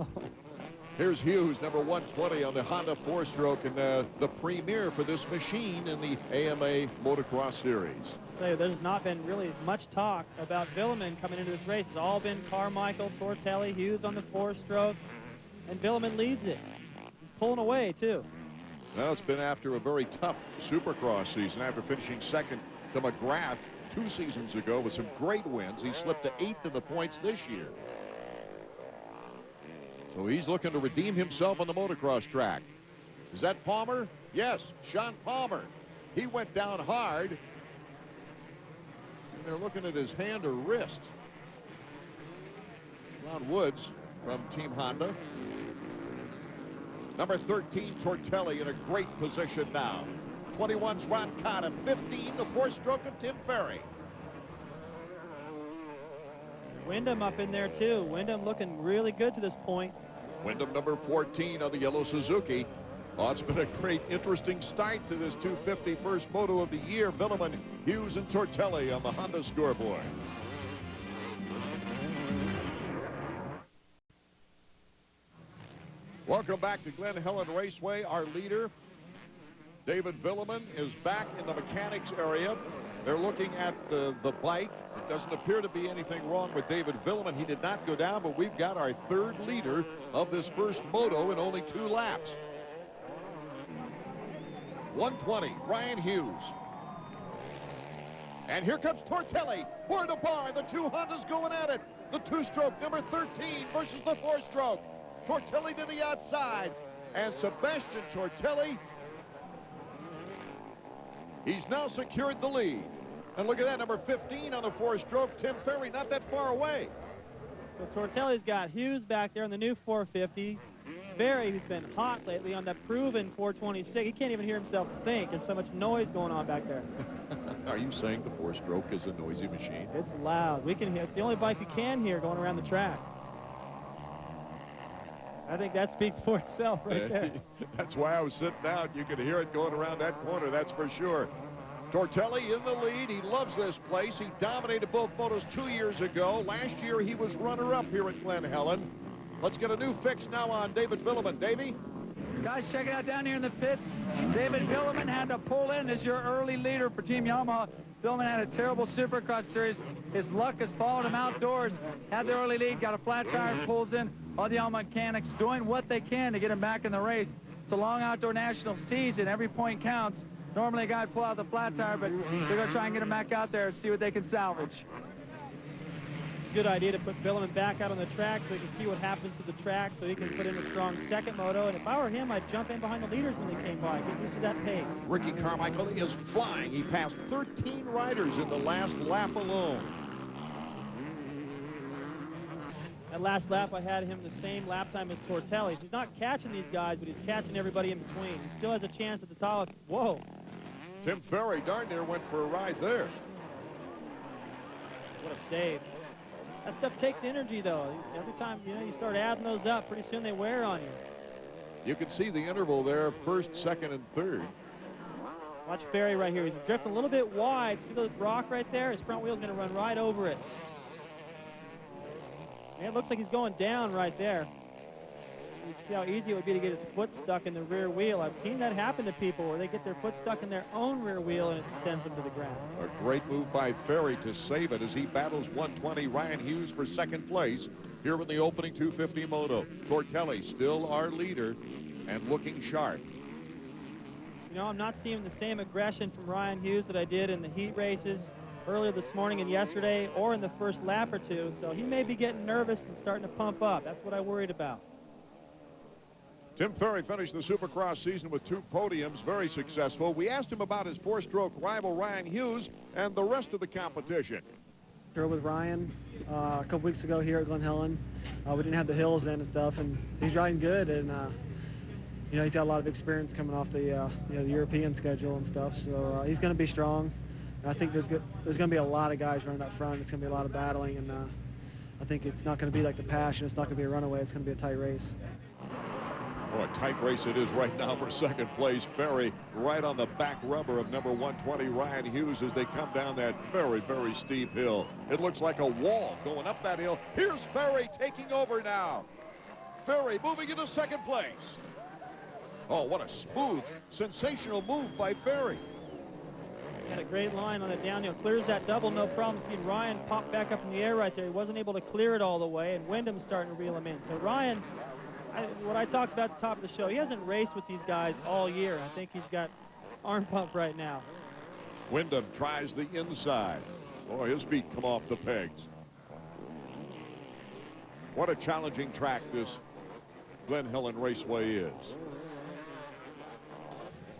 Here's Hughes, number 120 on the Honda four-stroke, and the premier for this machine in the AMA Motocross Series. So there's not been really much talk about Villeman coming into this race. It's all been Carmichael, Tortelli, Hughes on the four-stroke, and Villeman leads it. He's pulling away, too. Well, it's been after a very tough Supercross season, after finishing second to McGrath 2 seasons ago with some great wins. He slipped to 8th in the points this year. So he's looking to redeem himself on the motocross track. Is that Palmer? Yes, Sean Palmer. He went down hard. And they're looking at his hand or wrist. Ron Woods from Team Honda. Number 13, Tortelli, in a great position now. 21's Ron Cotta. 15, the four-stroke of Tim Ferry. Wyndham up in there, too. Wyndham looking really good to this point. Wyndham, number 14 on the yellow Suzuki. Oh, it's been a great, interesting start to this 251st Moto of the Year. Villeman, Hughes, and Tortelli on the Honda scoreboard. Welcome back to Glen Helen Raceway. Our leader, David Villeman, is back in the mechanics area. They're looking at the bike. It doesn't appear to be anything wrong with David Villeman. He did not go down, but we've got our third leader of this first moto in only 2 laps. 120, Ryan Hughes. And here comes Tortelli for the bar. The 2 Hondas going at it. The two-stroke, number 13 versus the four-stroke. Tortelli to the outside. And Sebastian Tortelli, he's now secured the lead. And look at that, number 15 on the four-stroke, Tim Ferry, not that far away. So Tortelli's got Hughes back there on the new 450. Ferry, who's been hot lately on that proven 426. He can't even hear himself think. There's so much noise going on back there. Are you saying the four-stroke is a noisy machine? It's loud. We can hear. It's the only bike you can hear going around the track. I think that speaks for itself right there. That's why I was sitting down. You could hear it going around that corner, that's for sure. Tortelli in the lead. He loves this place. He dominated both motos 2 years ago. Last year, he was runner-up here at Glen Helen. Let's get a new fix now on David Villeman. Davey? Guys, check it out down here in the pits. David Villeman had to pull in as your early leader for Team Yamaha. Villeman had a terrible Supercross series. His luck has followed him outdoors. Had the early lead, got a flat tire, pulls in. All the Yamaha mechanics doing what they can to get him back in the race. It's a long outdoor national season. Every point counts. Normally a guy would pull out the flat tire, but they're going to try and get him back out there and see what they can salvage. It's a good idea to put Villeman back out on the track so he can see what happens to the track, so he can put in a strong second moto. And if I were him, I'd jump in behind the leaders when they came by. Get used to that pace. Ricky Carmichael is flying. He passed 13 riders in the last lap alone. That last lap, I had him the same lap time as Tortelli. He's not catching these guys, but he's catching everybody in between. He still has a chance at the top. Whoa. Tim Ferry darn near went for a ride there. What a save. That stuff takes energy, though. Every time, you start adding those up, pretty soon they wear on you. You can see the interval there, first, second, and third. Watch Ferry right here. He's drifting a little bit wide. See the rock right there? His front wheel's going to run right over it. Yeah, it looks like he's going down right there. You can see how easy it would be to get his foot stuck in the rear wheel. I've seen that happen to people where they get their foot stuck in their own rear wheel and it sends them to the ground. A great move by Ferry to save it as he battles 120. Ryan Hughes for second place. here in the opening 250 moto. Tortelli still our leader and looking sharp. You know, I'm not seeing the same aggression from Ryan Hughes that I did in the heat races earlier this morning and yesterday or in the first lap or two. So he may be getting nervous and starting to pump up. That's what I worried about. Tim Ferry finished the Supercross season with 2 podiums, very successful. We asked him about his 4-stroke rival Ryan Hughes and the rest of the competition. Drove with Ryan a couple weeks ago here at Glen Helen. We didn't have the hills in and stuff, and he's riding good, and you know, he's got a lot of experience coming off the you know, the European schedule and stuff, so he's going to be strong. And I think there's going to be a lot of guys running up front. It's going to be a lot of battling, and I think it's not going to be like the Passion. It's not going to be a runaway. It's going to be a tight race. Oh, a tight race it is right now for second place. Ferry right on the back rubber of number 120, Ryan Hughes, as they come down that very, very steep hill. It looks like a wall going up that hill. Here's Ferry taking over now. Ferry moving into second place. Oh, what a smooth, sensational move by Ferry. Had a great line on the downhill. Clears that double, no problem. Seeing Ryan pop back up in the air right there. He wasn't able to clear it all the way, and Wyndham's starting to reel him in. So Ryan, what I talked about at the top of the show, he hasn't raced with these guys all year. I think he's got arm pump right now. Wyndham tries the inside. Oh, his feet come off the pegs. What a challenging track this Glen Helen Raceway is.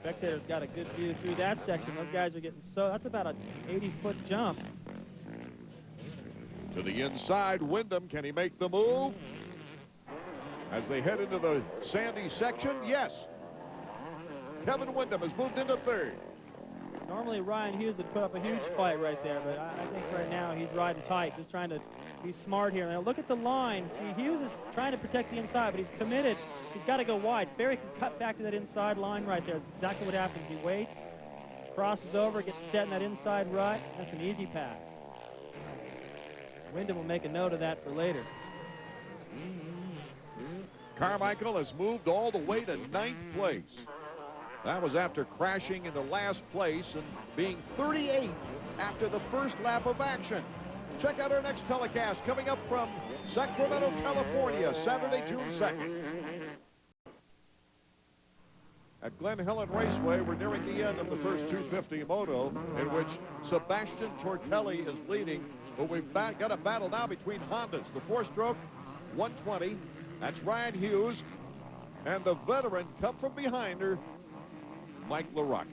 Spectator's got a good view through that section. Those guys are getting that's about an 80-foot jump. To the inside, Wyndham, can he make the move? As they head into the sandy section, yes. Kevin Wyndham has moved into third. Normally Ryan Hughes would put up a huge fight right there, but I think right now he's riding tight, just trying to be smart here. Now look at the line. See, Hughes is trying to protect the inside, but he's committed. He's got to go wide. Ferry can cut back to that inside line right there. That's exactly what happens. He waits, crosses over, gets set in that inside rut. That's an easy pass. Wyndham will make a note of that for later. Carmichael has moved all the way to 9th place. That was after crashing into last place and being 38th after the first lap of action. Check out our next telecast coming up from Sacramento, California, Saturday, June 2nd. At Glen Helen Raceway, we're nearing the end of the first 250 moto, in which Sebastian Tortelli is leading. But we've got a battle now between Hondas. The 4-stroke 120, that's Ryan Hughes, and the veteran come from behind her, Mike LaRocca.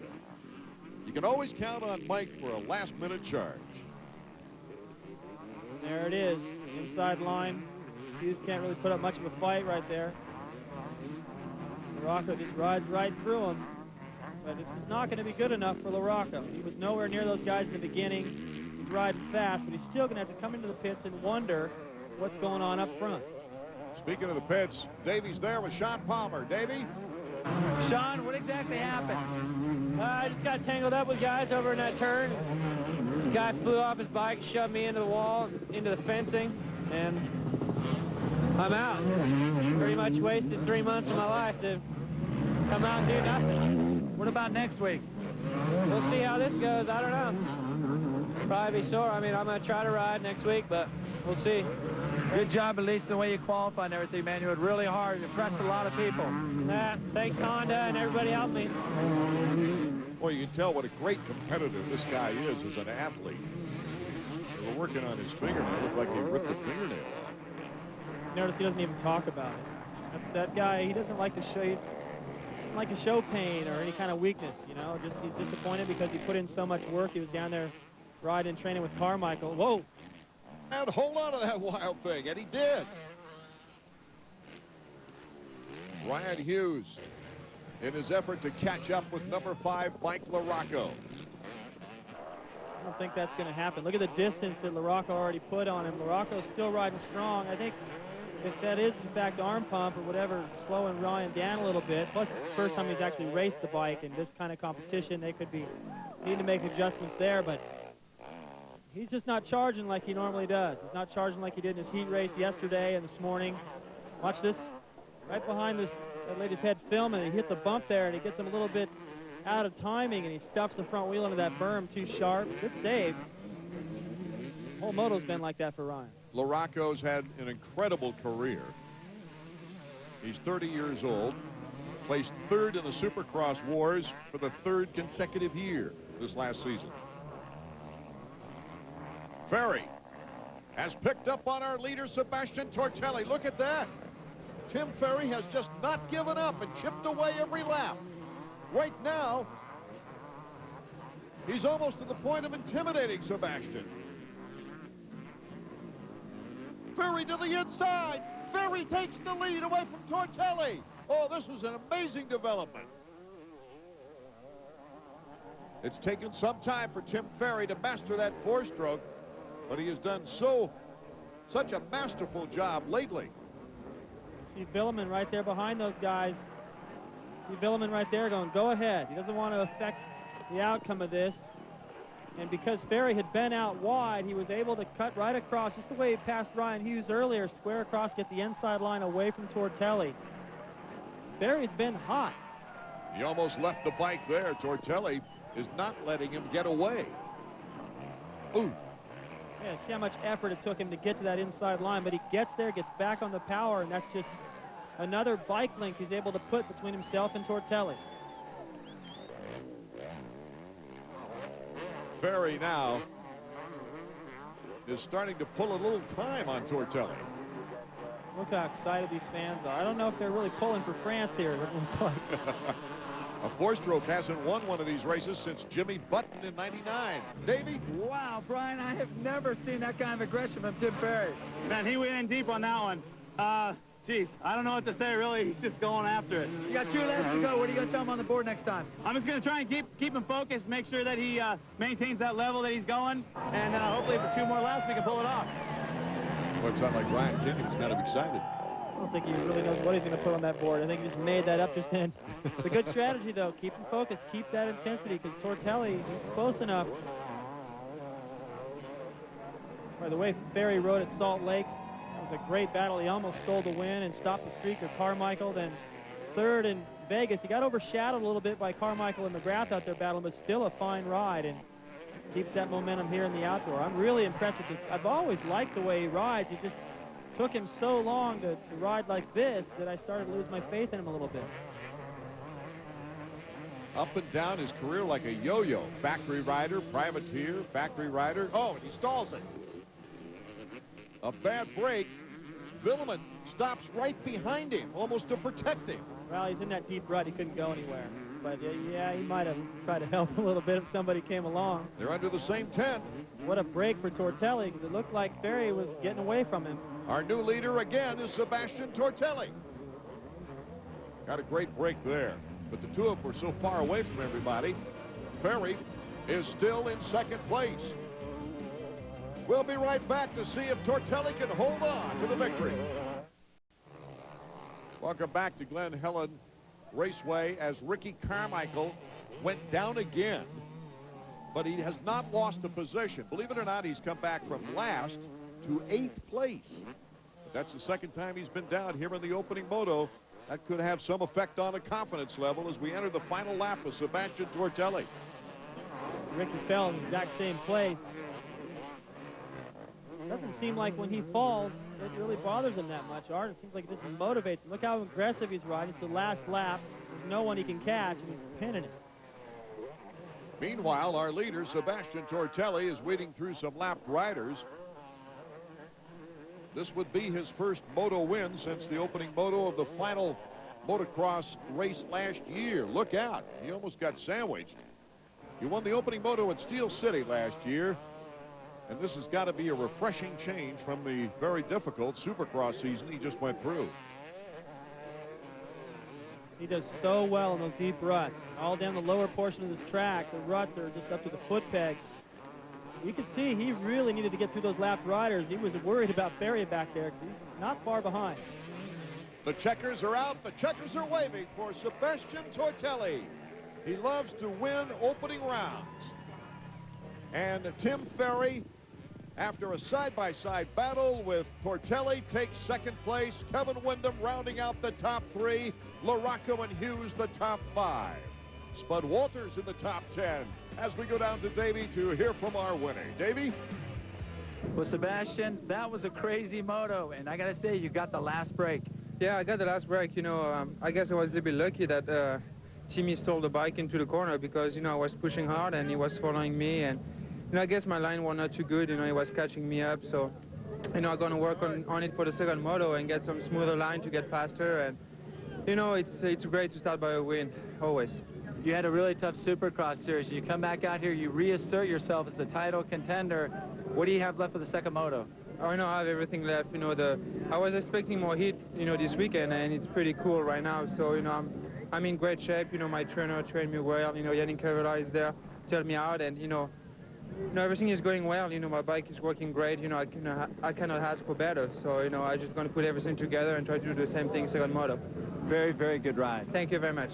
You can always count on Mike for a last-minute charge. There it is, inside line. Hughes can't really put up much of a fight right there. LaRocca just rides right through him, but this is not going to be good enough for LaRocca. He was nowhere near those guys in the beginning. He's riding fast, but he's still going to have to come into the pits and wonder what's going on up front. Speaking of the pits, Davey's there with Sean Palmer. Davey? Sean, what exactly happened? I just got tangled up with guys over in that turn. The guy flew off his bike, shoved me into the wall, into the fencing, and I'm out. Pretty much wasted 3 months of my life to come out and do nothing. What about next week? We'll see how this goes. I don't know. Probably be sore. I mean, I'm going to try to ride next week, but we'll see. Good job, at least the way you qualified and everything, man. You worked really hard. You impressed a lot of people. Thanks, Honda, and everybody helped me. Well, you can tell what a great competitor this guy is as an athlete. They were working on his fingernail. It looked like he ripped a fingernail. Notice he doesn't even talk about it. That guy, he doesn't like to show pain or any kind of weakness, you know. Just he's disappointed because he put in so much work. He was down there riding and training with Carmichael. Whoa. And hold on to that wild thing, and he did. Ryan Hughes in his effort to catch up with number 5, Mike LaRocca. I don't think that's going to happen. Look at the distance that LaRocca already put on him. LaRocca's still riding strong. I think if that is, in fact, arm pump or whatever, slowing Ryan down a little bit, plus it's the first time he's actually raced the bike in this kind of competition, they could be needing to make adjustments there, but he's just not charging like he normally does. He's not charging like he did in his heat race yesterday and this morning. Watch this. Right behind this, that lady's head film, and he hits a bump there, and he gets him a little bit out of timing, and he stuffs the front wheel into that berm too sharp. Good save. The whole moto's been like that for Ryan. LaRocco's had an incredible career. He's 30 years old, placed third in the Supercross Wars for the third consecutive year this last season. Ferry has picked up on our leader, Sebastian Tortelli. Look at that. Tim Ferry has just not given up and chipped away every lap. Right now, he's almost to the point of intimidating Sebastian. Ferry to the inside. Ferry takes the lead away from Tortelli. Oh, this was an amazing development. It's taken some time for Tim Ferry to master that four-stroke, but he has done such a masterful job lately. See Villeman right there behind those guys. See Villeman right there going, go ahead. He doesn't want to affect the outcome of this. And because Ferry had been out wide, he was able to cut right across, just the way he passed Ryan Hughes earlier, square across, get the inside line away from Tortelli. Ferry's been hot. He almost left the bike there. Tortelli is not letting him get away. Ooh. Yeah, see how much effort it took him to get to that inside line, but he gets there, gets back on the power, and that's just another bike link he's able to put between himself and Tortelli. Ferry now is starting to pull a little time on Tortelli. Look how excited these fans are. I don't know if they're really pulling for France here. A four-stroke hasn't won one of these races since Jimmy Button in '99. Davey? Wow, Brian, I have never seen that kind of aggression from Tim Ferry. Man, he went in deep on that one. Geez, I don't know what to say, really. He's just going after it. You got 2 laps to go. What are you going to tell him on the board next time? I'm just going to try and keep him focused, make sure that he maintains that level that he's going, and hopefully for 2 more laps we can pull it off. Well, it sounds like Ryan Kinney's kind of excited. I don't think he really knows what he's going to put on that board. I think he just made that up just then. It's a good strategy, though. Keep him focused. Keep that intensity, because Tortelli, he's close enough. By the way Ferry rode at Salt Lake, it was a great battle. He almost stole the win and stopped the streak of Carmichael. Then third in Vegas. He got overshadowed a little bit by Carmichael and McGrath out there battling, but still a fine ride, and keeps that momentum here in the outdoor. I'm really impressed with this. I've always liked the way he rides. It just took him so long to ride like this that I started to lose my faith in him a little bit. Up and down his career like a yo-yo. Factory rider, privateer, factory rider. Oh, and he stalls it. A bad break. Villeman stops right behind him, almost to protect him. Well, he's in that deep rut. He couldn't go anywhere. But, yeah, he might have tried to help a little bit if somebody came along. They're under the same tent. What a break for Tortelli, because it looked like Ferry was getting away from him. Our new leader again is Sebastian Tortelli. Got a great break there. But the two of them were so far away from everybody. Ferry is still in second place. We'll be right back to see if Tortelli can hold on to the victory. Welcome back to Glen Helen Raceway as Ricky Carmichael went down again, but he has not lost a position. Believe it or not, he's come back from last to 8th place. That's the second time he's been down here in the opening moto. That could have some effect on the confidence level as we enter the final lap of Sebastian Tortelli. Ricky fell in the exact same place. Doesn't seem like when he falls, it really bothers him that much, Art. It seems like it just motivates him. Look how aggressive he's riding. It's the last lap. There's no one he can catch, and he's pinning it. Meanwhile, our leader, Sebastian Tortelli, is weeding through some lapped riders. This would be his first moto win since the opening moto of the final motocross race last year. Look out. He almost got sandwiched. He won the opening moto at Steel City last year. And this has got to be a refreshing change from the very difficult Supercross season he just went through. He does so well in those deep ruts. All down the lower portion of this track, the ruts are just up to the foot pegs. You can see he really needed to get through those lapped riders. He was worried about Ferry back there because he's not far behind. The checkers are out. The checkers are waving for Sebastian Tortelli. He loves to win opening rounds. And Tim Ferry, after a side-by-side battle with Tortelli, takes second place. Kevin Windham rounding out the top 3. LaRocco and Hughes the top 5. Spud Walters in the top 10 as we go down to Davey to hear from our winner. Davey? Well, Sebastian, that was a crazy moto, and I got to say, you got the last break. Yeah, I got the last break. You know, I guess I was a little bit lucky that Timmy stole the bike into the corner because, you know, I was pushing hard and he was following me. And, you know, I guess my line was not too good. You know, he was catching me up. So, you know, I'm going to work on it for the second moto and get some smoother line to get faster. And, you know, it's great to start by a win, always. You had a really tough Supercross series. You come back out here, you reassert yourself as a title contender. What do you have left for the second moto? I know I have everything left. You know, I was expecting more heat, you know, this weekend, and it's pretty cool right now. So, you know, I'm in great shape. You know, my trainer trained me well. You know, Yannick Cavella is there to help me out, and, you know, everything is going well. You know, my bike is working great. You know, I cannot ask for better. So, you know, I'm just going to put everything together and try to do the same thing second moto. Very, very good ride. Thank you very much.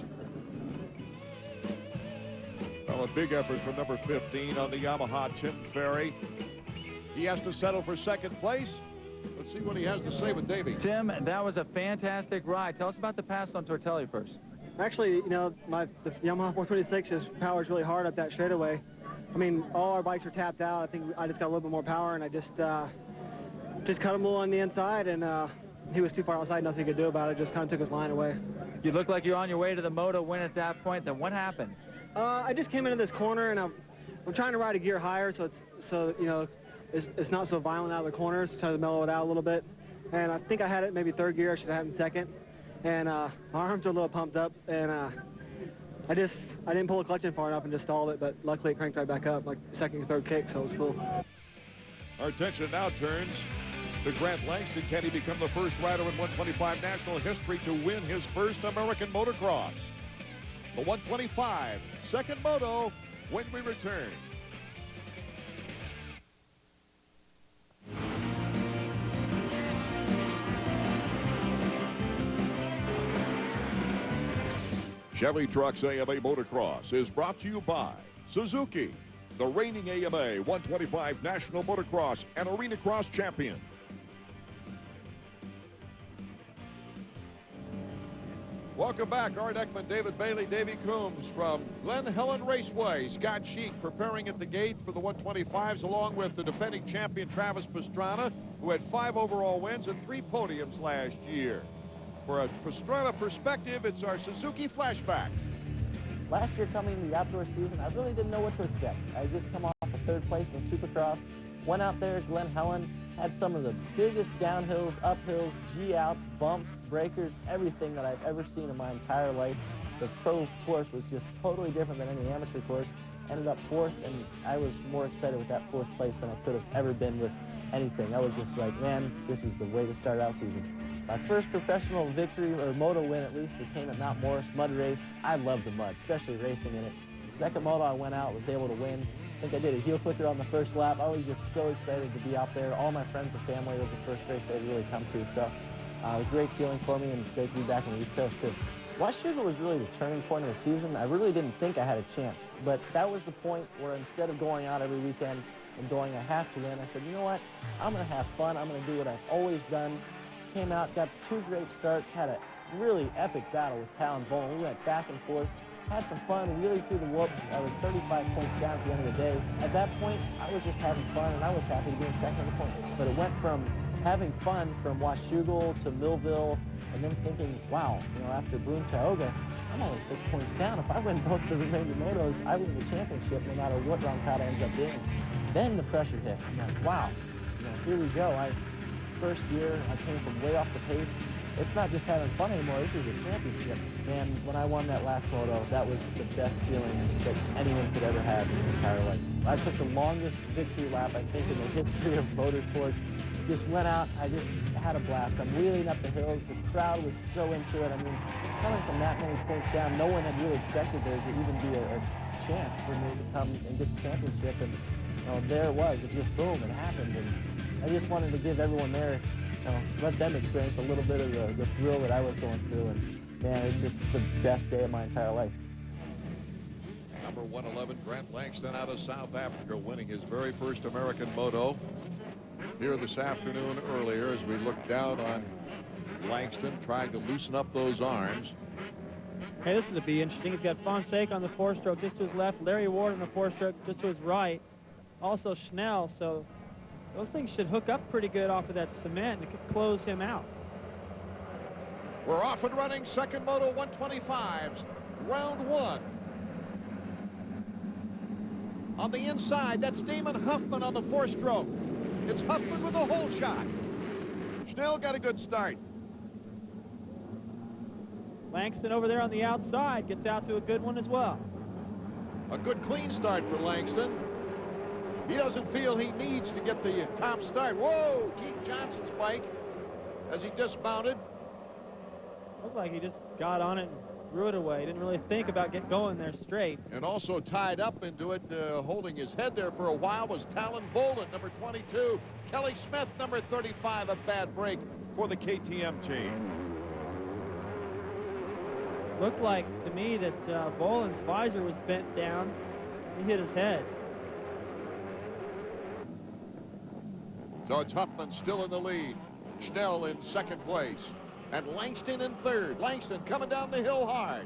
Well, a big effort from number 15 on the Yamaha, Tim Ferry. He has to settle for second place. Let's see what he has to say with Davey. Tim, that was a fantastic ride. Tell us about the pass on Tortelli first. Actually, you know, the Yamaha 426 just powers really hard up that straightaway. I mean, all our bikes are tapped out. I think I just got a little bit more power, and I just cut him a little on the inside, and he was too far outside, nothing he could do about it. Just kind of took his line away. You look like you're on your way to the moto win at that point. Then what happened? I just came into this corner, and I'm trying to ride a gear higher, so you know, it's not so violent out of the corners, trying to mellow it out a little bit. And I think I had it maybe third gear. I should have had it in second. And my arms are a little pumped up, and I didn't pull the clutch in far enough and just stalled it, but luckily it cranked right back up, like second or third kick, so it was cool. Our attention now turns to Grant Langston. Can he become the first rider in 125 national history to win his first American motocross? The 125 second moto when we return. Chevy Trucks AMA Motocross is brought to you by Suzuki, the reigning AMA 125 National Motocross and Arena Cross champion. Welcome back. Art Ekman, David Bailey, Davey Coombs from Glen Helen Raceway. Scott Sheik preparing at the gate for the 125s, along with the defending champion Travis Pastrana, who had 5 overall wins and 3 podiums last year. For a Pastrana perspective, it's our Suzuki flashback. Last year coming to the outdoor season, I really didn't know what to expect. I just come off a third place in Supercross, went out there as Glen Helen, had some of the biggest downhills, uphills, G-outs, bumps, breakers, everything that I've ever seen in my entire life. The pro course was just totally different than any amateur course. Ended up 4th, and I was more excited with that 4th place than I could have ever been with anything. I was just like, man, this is the way to start out season. My first professional victory, or moto win at least, came at Mount Morris mud race. I love the mud, especially racing in it. The second moto I went out, was able to win. I think I did a heel flicker on the first lap. I was just so excited to be out there. All my friends and family, it was the first race they'd really come to. So it was a great feeling for me, and it's great to be back on the East Coast too. Washougal was really the turning point of the season. I really didn't think I had a chance, but that was the point where instead of going out every weekend and going I have to win, I said, you know what, I'm going to have fun. I'm going to do what I've always done. Came out, got 2 great starts, had a really epic battle with Cal and Bowen. We went back and forth, had some fun, really threw the whoops. I was 35 points down at the end of the day. At that point, I was just having fun, and I was happy to be in second in the points. But it went from having fun from Washougal to Millville, and then thinking, wow, you know, after Boone Tioga, I'm only 6 points down. If I win both the remaining motos, I win the championship no matter what Ron Cotta ends up doing. Then the pressure hit. I'm like, wow, you know, here we go. First year, I came from way off the pace. It's not just having fun anymore. This is a championship. And when I won that last moto, that was the best feeling that anyone could ever have in their entire life. I took the longest victory lap, I think, in the history of motorsports. Just went out. I just had a blast. I'm wheeling up the hills. The crowd was so into it. I mean, coming from that many points down, no one had really expected there to even be a chance for me to come and get the championship. And you know, there it was. It just boom, it happened. And I just wanted to give everyone there, you know, let them experience a little bit of the thrill that I was going through. And man, it's just the best day of my entire life. Number 111, Grant Langston out of South Africa, winning his very first American moto. Here this afternoon earlier as we look down on Langston trying to loosen up those arms. Hey, this is to be interesting. He's got Fonseca on the 4-stroke just to his left, Larry Ward on the 4-stroke just to his right, also Schnell. So Those things should hook up pretty good off of that cement, and it could close him out. We're off and running second Moto 125s, round one. On the inside, that's Damon Huffman on the four-stroke. It's Huffman with a hole shot. Schnell got a good start. Langston over there on the outside gets out to a good one as well. A good clean start for Langston. He doesn't feel he needs to get the top start. Whoa, Keith Johnson's bike as he dismounted. Looked like he just got on it and threw it away. He didn't really think about going there straight. And also tied up into it, holding his head there for a while, was Talon Bolden, number 22. Kelly Smith, number 35, a bad break for the KTM team. Looked like to me that Boland's visor was bent down. He hit his head. So it's Huffman still in the lead. Schnell in second place. And Langston in third. Langston coming down the hill hard.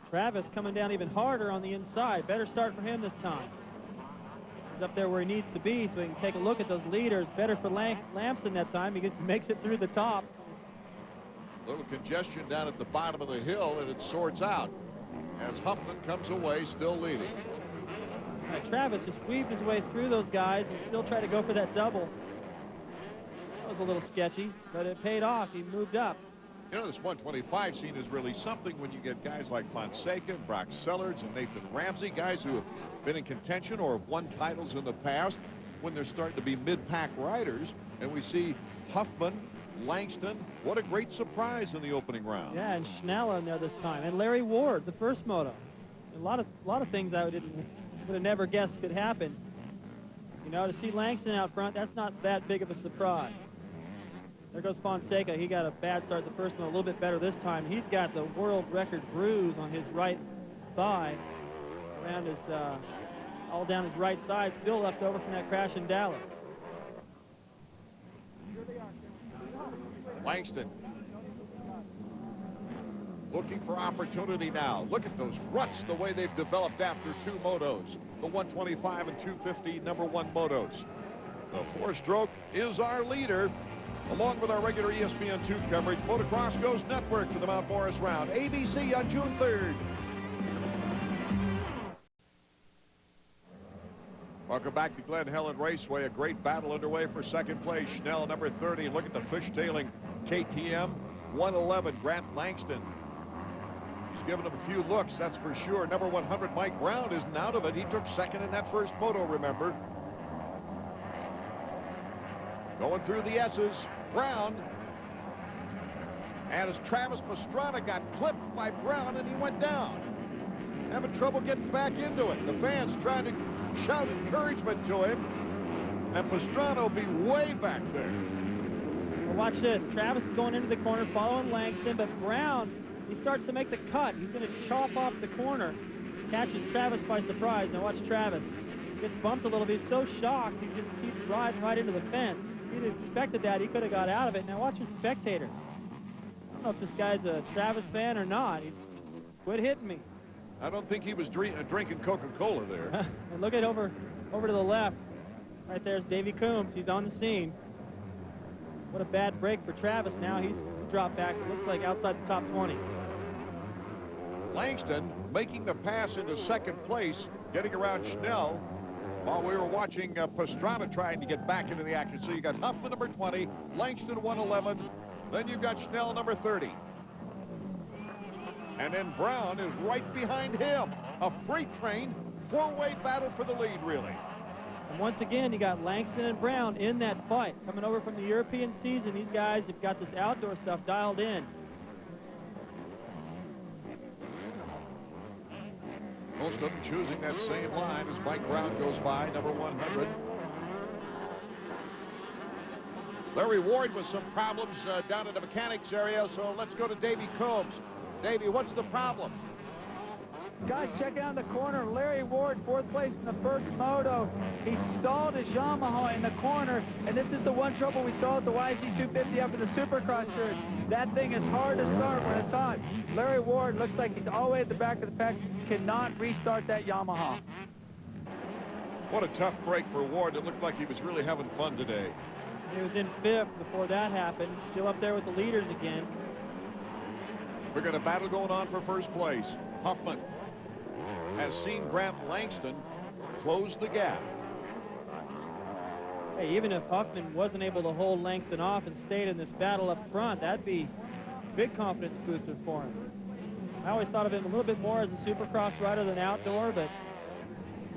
Travis coming down even harder on the inside. Better start for him this time. He's up there where he needs to be so he can take a look at those leaders. Better for Lamson that time. He makes it through the top. A little congestion down at the bottom of the hill, and it sorts out as Huffman comes away still leading. Travis just weaved his way through those guys and still tried to go for that double. That was a little sketchy, but it paid off. He moved up. You know, this 125 scene is really something when you get guys like Fonseca, Brock Sellards, and Nathan Ramsey, guys who have been in contention or have won titles in the past, when they're starting to be mid-pack riders, and we see Huffman, Langston, what a great surprise in the opening round. Yeah, and Schnell in there this time, and Larry Ward, the first moto. A lot of things I would have never guessed could happen. You know, to see Langston out front, that's not that big of a surprise. There goes Fonseca. He got a bad start the first one, a little bit better this time. He's got the world record bruise on his right thigh, around his, all down his right side, still left over from that crash in Dallas. Langston looking for opportunity now. Look at those ruts, the way they've developed after two motos, the 125 and 250 #1 motos. The four-stroke is our leader, along with our regular ESPN2 coverage. Motocross Goes Network for the Mount Morris round, ABC on June 3rd. Welcome back to Glen Helen Raceway. A great battle underway for second place. Schnell, number 30. Look at the fishtailing KTM 111, Grant Langston. He's given him a few looks, that's for sure. Number 100, Mike Brown, isn't out of it. He took second in that first moto, remember. Going through the S's, Brown. And as Travis Pastrana got clipped by Brown and he went down. Having trouble getting back into it. The fans trying to shout encouragement to him. And Pastrana will be way back there. Well, watch this. Travis is going into the corner following Langston, but Brown, he starts to make the cut. He's going to chop off the corner. Catches Travis by surprise. Now watch Travis. Gets bumped a little bit. He's so shocked, he just keeps riding right into the fence. If he'd expected that, he could have got out of it. Now watch his spectator. I don't know if this guy's a Travis fan or not. He quit hitting me. I don't think he was drinking Coca-Cola there. And look at over to the left. Right there's Davey Coombs. He's on the scene. What a bad break for Travis now. He's dropped back. It looks like outside the top 20. Langston making the pass into second place, getting around Schnell, while we were watching Pastrana trying to get back into the action. So you got Huffman, number 20, Langston, 111. Then you've got Schnell, number 30. And then Brown is right behind him. A freight train, four-way battle for the lead, really. And once again, you got Langston and Brown in that fight. Coming over from the European season, these guys have got this outdoor stuff dialed in. Most of them choosing that same line as Mike Brown goes by, number 100. Larry Ward with some problems down in the mechanics area, so let's go to Davey Combs. Davey, what's the problem? Guys, check out the corner. Larry Ward, fourth place in the first moto. He stalled his Yamaha in the corner, and this is the one trouble we saw at the YZ250 after the Supercross series. That thing is hard to start when it's hot. Larry Ward looks like he's all the way at the back of the pack, cannot restart that Yamaha. What a tough break for Ward. It looked like he was really having fun today. He was in 5th before that happened. Still up there with the leaders again. We're going to battle going on for first place. Huffman has seen Grant Langston close the gap. Hey, even if Huffman wasn't able to hold Langston off and stayed in this battle up front, that'd be a big confidence booster for him. I always thought of him a little bit more as a supercross rider than outdoor, but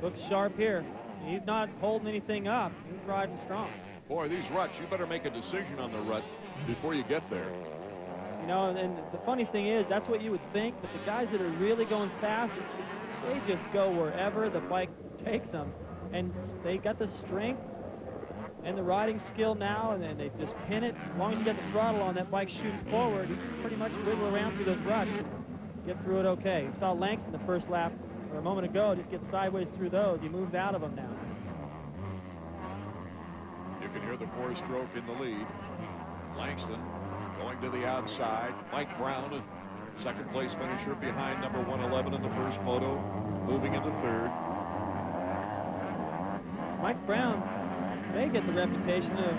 looks sharp here. He's not holding anything up. He's riding strong. Boy, these ruts, you better make a decision on the rut before you get there. You know, and the funny thing is, that's what you would think, but the guys that are really going fast, they just go wherever the bike takes them. And they got the strength and the riding skill now, and then they just pin it. As long as you get the throttle on, that bike shoots forward. You can pretty much wiggle around through those ruts, get through it okay. You saw Langston the first lap, or a moment ago, just get sideways through those. He moved out of them now. You can hear the 4-stroke in the lead. Langston going to the outside. Mike Brown, second place finisher behind number 111 in the first moto, moving into 3rd. Mike Brown may get the reputation of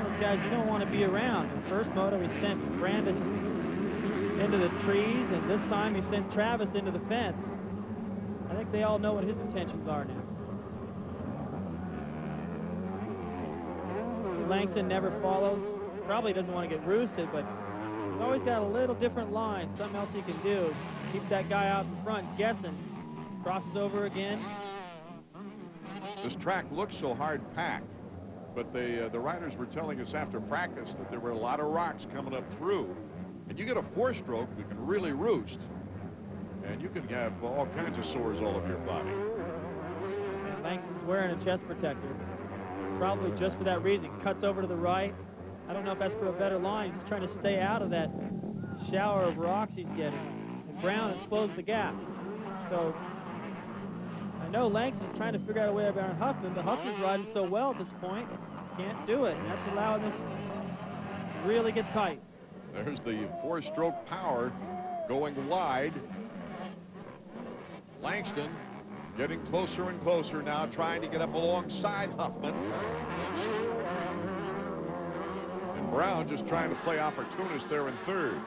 those guys you don't want to be around. In the first moto, he sent Brandis into the trees, and this time he sent Travis into the fence. I think they all know what his intentions are now. Langston never follows. Probably doesn't want to get roosted, but he's always got a little different line, something else he can do. Keep that guy out in front guessing. Crosses over again. This track looks so hard packed, but the riders were telling us after practice that there were a lot of rocks coming up through, and you get a 4-stroke that can really roost, and you can have all kinds of sores all over your body. And Langston's wearing a chest protector, probably just for that reason. Cuts over to the right. I don't know if that's for a better line. He's trying to stay out of that shower of rocks he's getting. And Brown has closed the gap. So I know Langston's trying to figure out a way around Huffman, but Huffman's riding so well at this point, can't do it. And that's allowing this to really get tight. There's the 4-stroke power going wide. Langston getting closer and closer now, trying to get up alongside Huffman. And Brown just trying to play opportunist there in 3rd.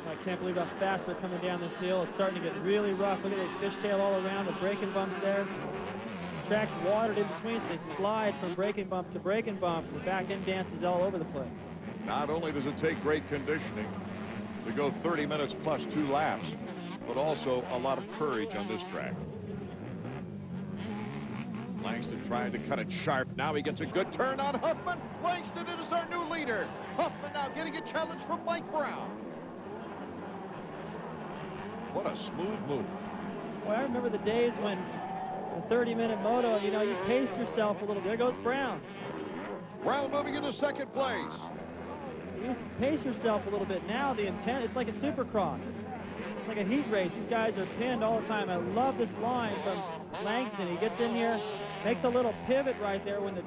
I can't believe how fast they're coming down this hill. It's starting to get really rough. Look at that fishtail all around, the braking bumps there. The track's watered in between, so they slide from braking bump to braking bump. The back end dances all over the place. Not only does it take great conditioning to go 30 minutes plus 2 laps, but also a lot of courage on this track. Langston trying to cut it sharp. Now he gets a good turn on Huffman. Langston is our new leader. Huffman now getting a challenge from Mike Brown. What a smooth move. Boy, I remember the days when the 30-minute moto, you know, you paced yourself a little bit. There goes Brown. Brown moving into 2nd place. You used to pace yourself a little bit. Now the intent, it's like a supercross. It's like a heat race. These guys are pinned all the time. I love this line from Langston. He gets in here, makes a little pivot right there when he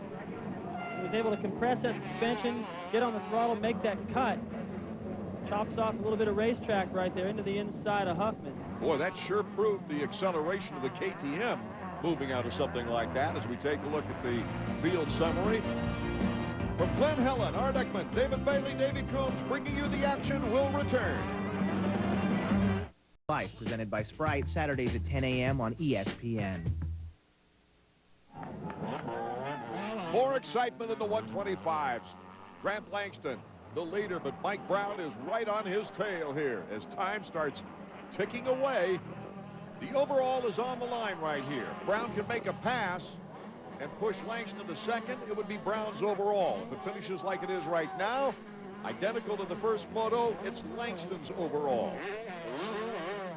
was able to compress that suspension, get on the throttle, make that cut. Chops off a little bit of racetrack right there into the inside of Huffman. Boy, that sure proved the acceleration of the KTM moving out of something like that as we take a look at the field summary. From Glen Helen, Art Ekman, David Bailey, Davey Coombs, bringing you the action. Will return. Life presented by Sprite, Saturdays at 10 a.m. on ESPN. More excitement in the 125s. Grant Langston, the leader, but Mike Brown is right on his tail here as time starts ticking away. The overall is on the line right here. Brown can make a pass and push Langston to 2nd. It would be Brown's overall. If it finishes like it is right now, identical to the first moto, it's Langston's overall.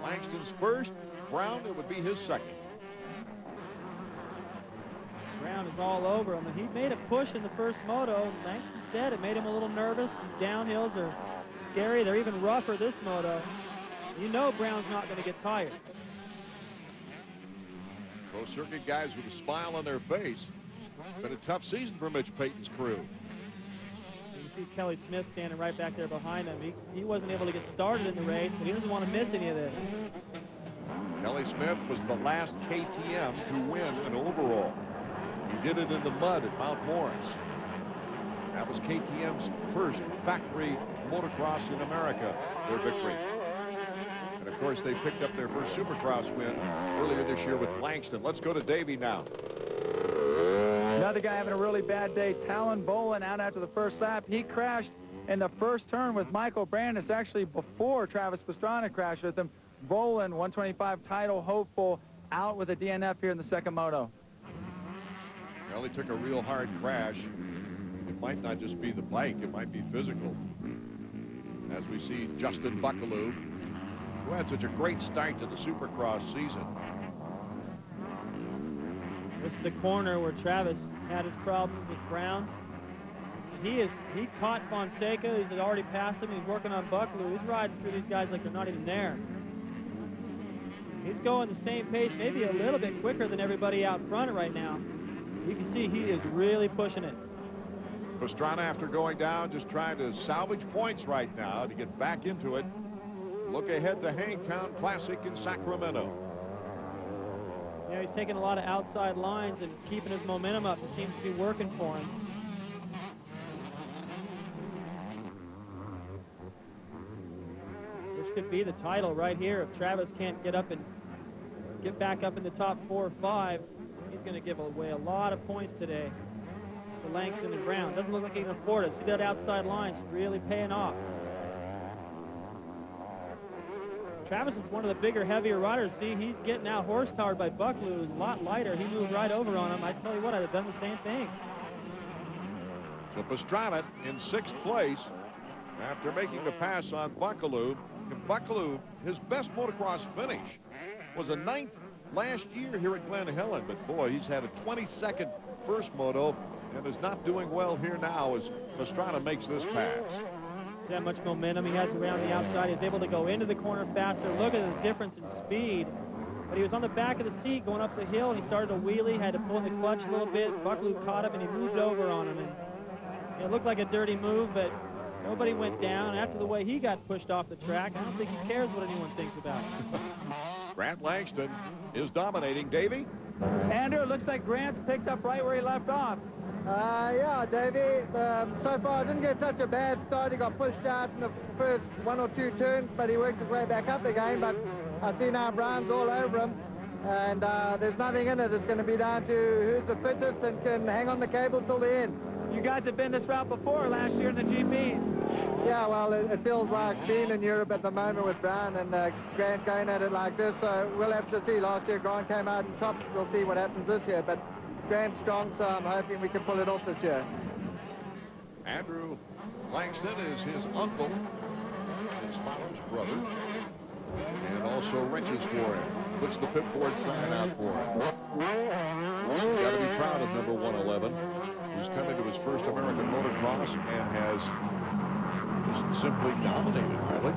Langston's 1st, Brown, it would be his 2nd. Brown is all over him, and he made a push in the first moto. Langston said it made him a little nervous. Downhills are scary. They're even rougher this moto. You know Brown's not going to get tired. Pro circuit guys with a smile on their face. Been a tough season for Mitch Payton's crew. You see Kelly Smith standing right back there behind him. He wasn't able to get started in the race, but he doesn't want to miss any of this. Kelly Smith was the last KTM to win an overall. He did it in the mud at Mount Morris. That was KTM's first factory motocross in America, their victory. And of course, they picked up their first Supercross win earlier this year with Langston. Let's go to Davey now. Another guy having a really bad day, Talon Bolin, out after the first lap. He crashed in the first turn with Michael Brandis, actually before Travis Pastrana crashed with him. Bolin, 125 title hopeful, out with a DNF here in the second moto. Well, he took a real hard crash. It might not just be the bike, it might be physical. As we see Justin Buckaloo, who had such a great start to the Supercross season. This is the corner where Travis had his problems with Brown. He caught Fonseca. He's already passed him. He's working on Buckaloo. He's riding through these guys like they're not even there. He's going the same pace, maybe a little bit quicker than everybody out front right now. You can see he is really pushing it. Pastrana, after going down, just trying to salvage points right now to get back into it. Look ahead to Hangtown Classic in Sacramento. Yeah, he's taking a lot of outside lines and keeping his momentum up. It seems to be working for him. This could be the title right here. If Travis can't get back up in the top 4 or 5, he's going to give away a lot of points today to Langston and Brown. Doesn't look like he can afford it. See that outside line's really paying off. Travis is one of the bigger, heavier riders. See, he's getting out horsepowered by Buckaloo, who's a lot lighter. He moved right over on him. I tell you what, I'd have done the same thing. So Pastrana in 6th place after making the pass on Buckaloo. And Buckaloo, his best motocross finish was a 9th last year here at Glen Helen. But boy, he's had a 22nd first moto and is not doing well here now as Pastrana makes this pass. That much momentum he has around the outside. He's able to go into the corner faster. Look at the difference in speed. But he was on the back of the seat going up the hill, and he started to wheelie, had to pull in the clutch a little bit. Buckaloo caught him, and he moved over on him. And it looked like a dirty move, but nobody went down. After the way he got pushed off the track, I don't think he cares what anyone thinks about it. Grant Langston is dominating. Davey? Andrew, it looks like Grant's picked up right where he left off. Yeah, Davey, so far didn't get such a bad start. He got pushed out in the first 1 or 2 turns, but he worked his way back up again. But I see now Brown's all over him, and there's nothing in it. It's going to be down to who's the fittest and can hang on the cable till the end. You guys have been this route before last year in the GPs. Yeah, well, it feels like being in Europe at the moment with Brown and Grant going at it like this. So we'll have to see. Last year Grant came out on top. We'll see what happens this year. But Grant's strong, so I'm hoping we can pull it off this year. Andrew Langston is his uncle, his father's brother, and also wrenches for him. Puts the pipboard sign out for him. He's got to be proud of number 111, who's come into his first American motocross and has just simply dominated, really.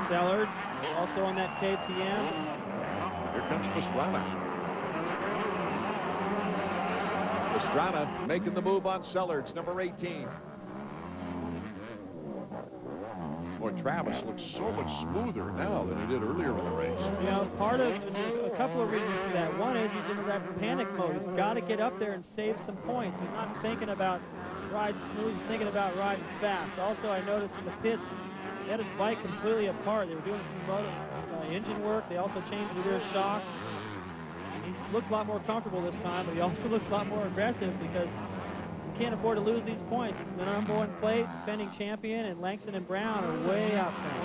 Sellers also on that KTM. Here comes Pastrana. Pastrana making the move on Sellards, number 18. Boy, Travis looks so much smoother now than he did earlier in the race. You know, there's a couple of reasons for that. One is he's in that panic mode. He's got to get up there and save some points. He's not thinking about riding smooth. He's thinking about riding fast. Also, I noticed in the pits, they had his bike completely apart. They were doing some engine work. They also changed the rear shock. He looks a lot more comfortable this time, but he also looks a lot more aggressive because you can't afford to lose these points. It's the number 1 plate, defending champion, and Langston and Brown are way out front.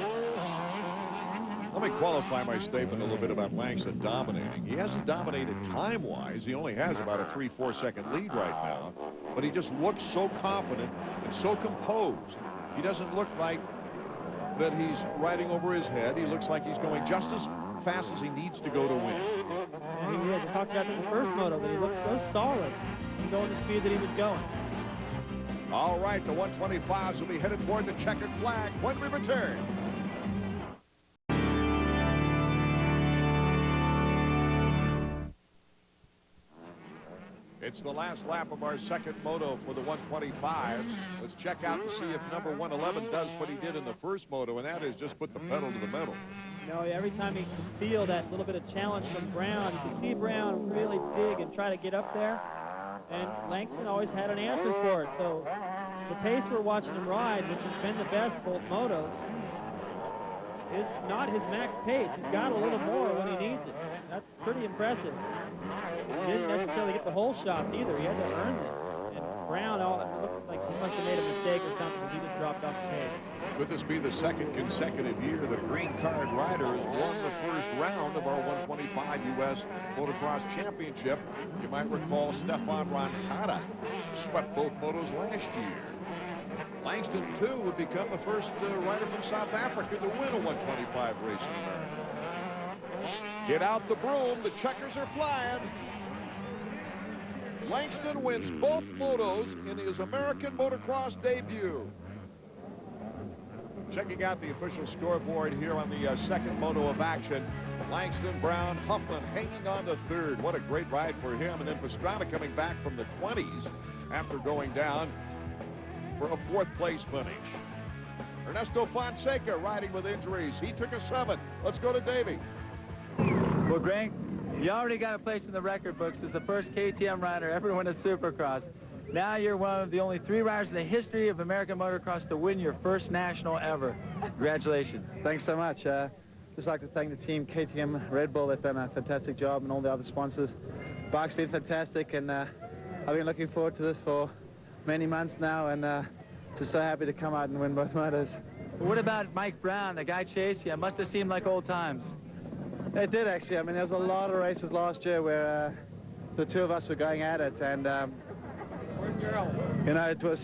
Let me qualify my statement a little bit about Langston dominating. He hasn't dominated time-wise. He only has about a 3-4 second lead right now. But he just looks so confident and so composed. He doesn't look like that he's riding over his head. He looks like he's going just as fast as he needs to go to win. And he had talked about in the first moto, but he looked so solid and going the speed that he was going. All right, the 125s will be headed toward the checkered flag when we return. It's the last lap of our second moto for the 125s. Let's check out to see if number 111 does what he did in the first moto, and that is just put the pedal to the metal. You know, every time he can feel that little bit of challenge from Brown, you can see Brown really dig and try to get up there, and Langston always had an answer for it. So the pace we're watching him ride, which has been the best both motos, is not his max pace. He's got a little more when he needs it. That's pretty impressive. He didn't necessarily get the whole shot either. He had to earn this. And Brown, it looked like he must have made a mistake or something because he just dropped off the pace. Could this be the second consecutive year the green card rider has won the first round of our 125 U.S. Motocross Championship? You might recall Stefan Roncada swept both motos last year. Langston, too, would become the first rider from South Africa to win a 125 race in America. Get out the broom. The checkers are flying. Langston wins both motos in his American motocross debut. Checking out the official scoreboard here on the second moto of action. Langston, Brown, Huffman hanging on to third. What a great ride for him. And then Pastrana coming back from the 20s after going down for a fourth place finish. Ernesto Fonseca riding with injuries. He took a 7. Let's go to Davey. Well, Greg, you already got a place in the record books as the first KTM rider ever to win a Supercross. Now you're one of the only 3 riders in the history of American motocross to win your first national ever. Congratulations. Thanks so much. Just like to thank the team, KTM, Red Bull. They've done a fantastic job, and all the other sponsors. Bike's been fantastic, and I've been looking forward to this for many months now, and just so happy to come out and win both motos. What about Mike Brown, the guy chasing you? It must have seemed like old times. It did, actually. I mean, there was a lot of races last year where the two of us were going at it, and you know, it was,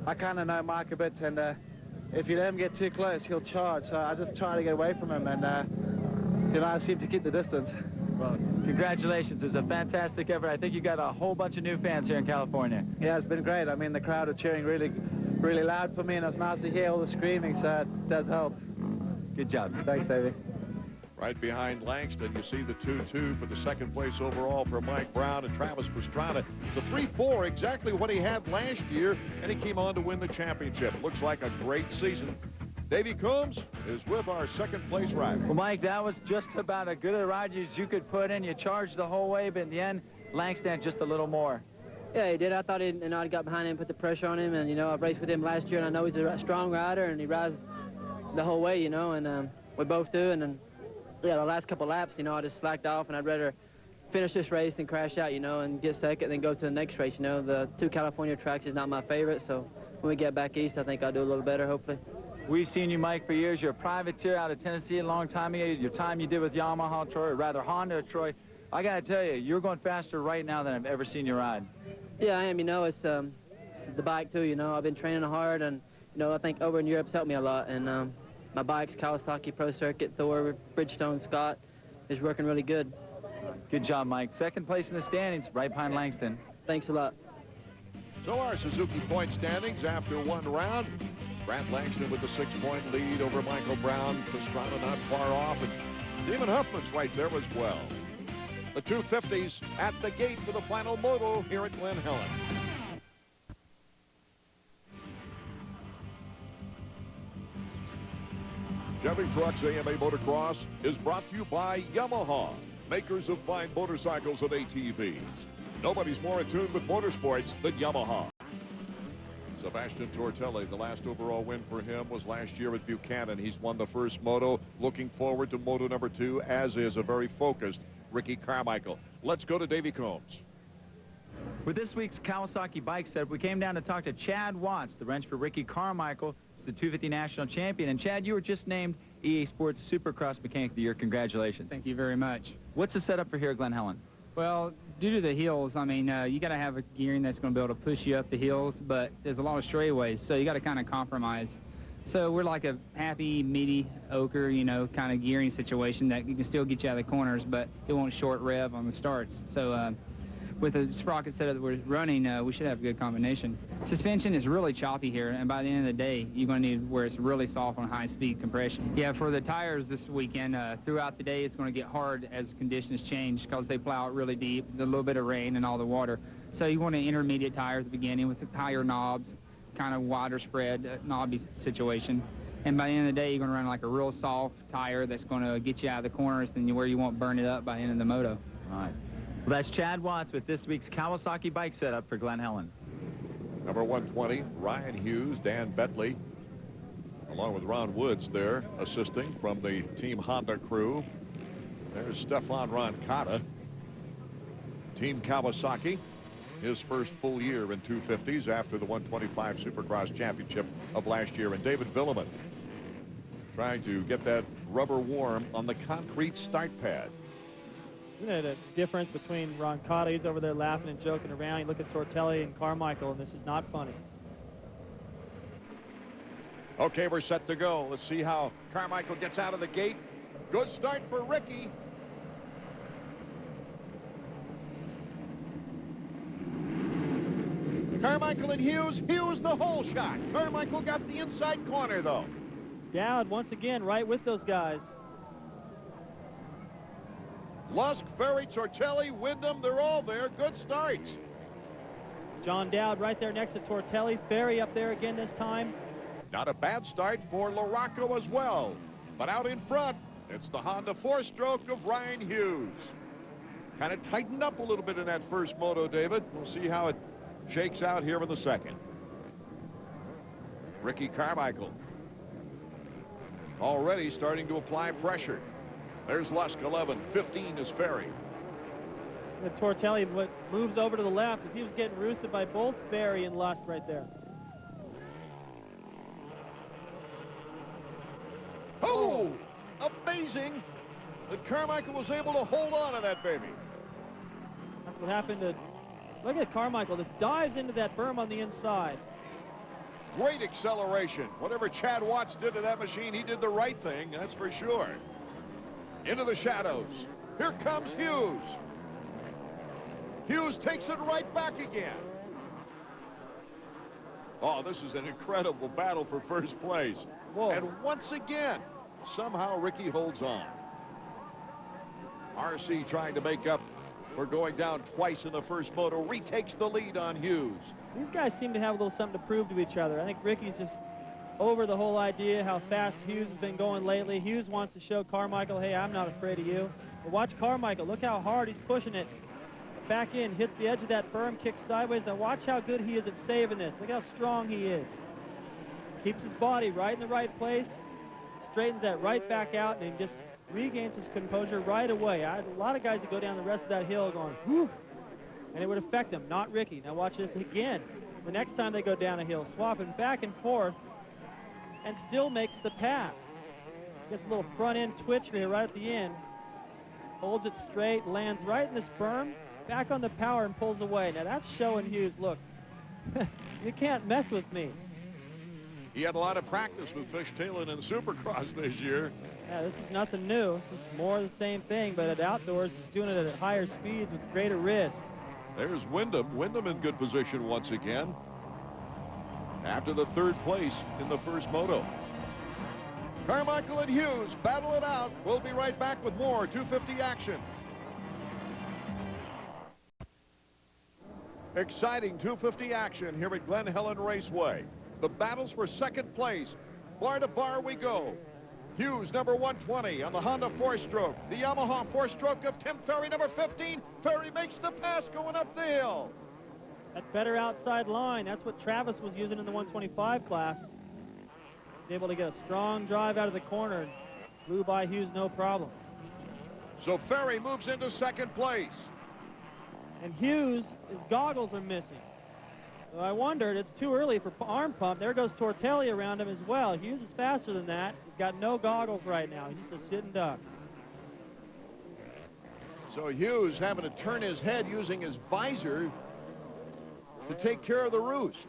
I kind of know Mike a bit, and if you let him get too close, he'll charge. So I just try to get away from him, and you know, I seem to keep the distance. Well, congratulations. It was a fantastic effort. I think you got a whole bunch of new fans here in California. Yeah, it's been great. I mean, the crowd are cheering really, really loud for me, and it's nice to hear all the screaming, so it does help. Good job. Thanks, Davey. Right behind Langston, you see the 2-2 for the second place overall for Mike Brown and Travis Pastrana. The 3-4, exactly what he had last year, and he came on to win the championship. It looks like a great season. Davey Coombs is with our second place rider. Well, Mike, that was just about as good a ride as you could put in. You charged the whole way, but in the end, Langston had just a little more. Yeah, he did. I thought I got behind him, put the pressure on him, and, you know, I've raced with him last year, and I know he's a strong rider, and he rides the whole way, you know, and we both do, and then, yeah, the last couple laps, you know, I just slacked off, and I'd rather finish this race than crash out, you know, and get second, and then go to the next race, you know. The 2 California tracks is not my favorite, so when we get back east, I think I'll do a little better, hopefully. We've seen you, Mike, for years. You're a privateer out of Tennessee a long time ago. Your time you did with Yamaha, Troy, or rather Honda, Troy. I got to tell you, you're going faster right now than I've ever seen you ride. Yeah, I am. You know, it's the bike, too, you know. I've been training hard, and, you know, I think over in Europe's helped me a lot, and my bikes, Kawasaki Pro Circuit, Thor, Bridgestone, Scott, is working really good. Good job, Mike. Second place in the standings, right behind Langston. Thanks a lot. So our Suzuki point standings after one round. Brant Langston with the 6-point lead over Michael Brown. Pastrana not far off, and Damon Huffman's right there as well. The 250s at the gate for the final moto here at Glen Helen. Chevy Trucks AMA Motocross is brought to you by Yamaha, makers of fine motorcycles and ATVs. Nobody's more in tune with motorsports than Yamaha. Sebastian Tortelli, the last overall win for him was last year at Buchanan. He's won the first moto. Looking forward to moto number 2, as is a very focused Ricky Carmichael. Let's go to Davey Combs. With this week's Kawasaki bike set, we came down to talk to Chad Watts, the wrench for Ricky Carmichael. He's the 250 national champion. And Chad, you were just named EA Sports Supercross Mechanic of the Year. Congratulations. Thank you very much. What's the setup for here at Glen Helen? Well, due to the hills, I mean, you got to have a gearing that's going to be able to push you up the hills, but there's a lot of straightaways, so you got to kind of compromise. So we're like a happy, mediocre, you know, kind of gearing situation that you can still get you out of the corners, but it won't short rev on the starts. So with the sprocket setup that we're running, we should have a good combination. Suspension is really choppy here, and by the end of the day, you're going to need where it's really soft on high-speed compression. Yeah, for the tires this weekend, throughout the day, it's going to get hard as conditions change because they plow it really deep, a little bit of rain and all the water. So you want an intermediate tire at the beginning with the higher knobs, kind of wider spread, knobby situation. And by the end of the day, you're going to run like a real soft tire that's going to get you out of the corners and where you won't burn it up by the end of the moto. All right. Well, that's Chad Watts with this week's Kawasaki bike setup for Glen Helen. Number 120, Ryan Hughes, Dan Bentley, along with Ron Woods there, assisting from the Team Honda crew. There's Stefan Roncada. Team Kawasaki, his first full year in 250s after the 125 Supercross Championship of last year. And David Villeman trying to get that rubber warm on the concrete start pad. Isn't it a difference between Roncada? He's over there laughing and joking around. You look at Tortelli and Carmichael, and this is not funny. Okay, we're set to go. Let's see how Carmichael gets out of the gate. Good start for Ricky. Carmichael and Hughes. Hughes the whole shot. Carmichael got the inside corner, though. Dowd once again right with those guys. Lusk, Ferry, Tortelli, Wyndham, they're all there. Good starts. John Dowd right there next to Tortelli. Ferry up there again this time. Not a bad start for LaRocco as well. But out in front, it's the Honda four-stroke of Ryan Hughes. Kind of tightened up a little bit in that first moto, David. We'll see how it shakes out here in the second. Ricky Carmichael already starting to apply pressure. There's Lusk, 11. 15 is Ferry. And Tortelli moves over to the left as he was getting roosted by both Ferry and Lusk right there. Oh, amazing that Carmichael was able to hold on to that baby. That's what happened to, look at Carmichael, just dives into that berm on the inside. Great acceleration. Whatever Chad Watts did to that machine, he did the right thing, that's for sure. Into the shadows. Here comes Hughes. Hughes takes it right back again. Oh, this is an incredible battle for first place. Whoa. And once again, somehow Ricky holds on. RC trying to make up for going down twice in the first moto, retakes the lead on Hughes. These guys seem to have a little something to prove to each other. I think Ricky's just over the whole idea how fast Hughes has been going lately. Hughes wants to show Carmichael, hey, I'm not afraid of you. But watch Carmichael. Look how hard he's pushing it. Back in, hits the edge of that berm, kicks sideways. Now watch how good he is at saving this. Look how strong he is. Keeps his body right in the right place, straightens that right back out, and just regains his composure right away. I had a lot of guys that go down the rest of that hill going, whew, and it would affect them, not Ricky. Now watch this again. The next time they go down a hill, swapping back and forth, and still makes the pass. Gets a little front end twitch here right at the end. Holds it straight, lands right in this berm, back on the power and pulls away. Now that's showing Hughes, look, you can't mess with me. He had a lot of practice with fishtailing in Supercross this year. Yeah, this is nothing new. This is more of the same thing, but at outdoors, he's doing it at higher speeds with greater risk. There's Wyndham. Wyndham in good position once again after the third place in the first moto. Carmichael and Hughes battle it out. We'll be right back with more 250 action. Exciting 250 action here at Glen Helen Raceway. The battles for second place. Bar to bar we go. Hughes, number 120 on the Honda four-stroke. The Yamaha four-stroke of Tim Ferry, number 15. Ferry makes the pass going up the hill. That better outside line. That's what Travis was using in the 125 class. He's able to get a strong drive out of the corner and blew by Hughes no problem. So Ferry moves into second place. And Hughes, his goggles are missing. So I wondered, it's too early for arm pump. There goes Tortelli around him as well. Hughes is faster than that. He's got no goggles right now. He's just a sitting duck. So Hughes having to turn his head using his visor to take care of the roost.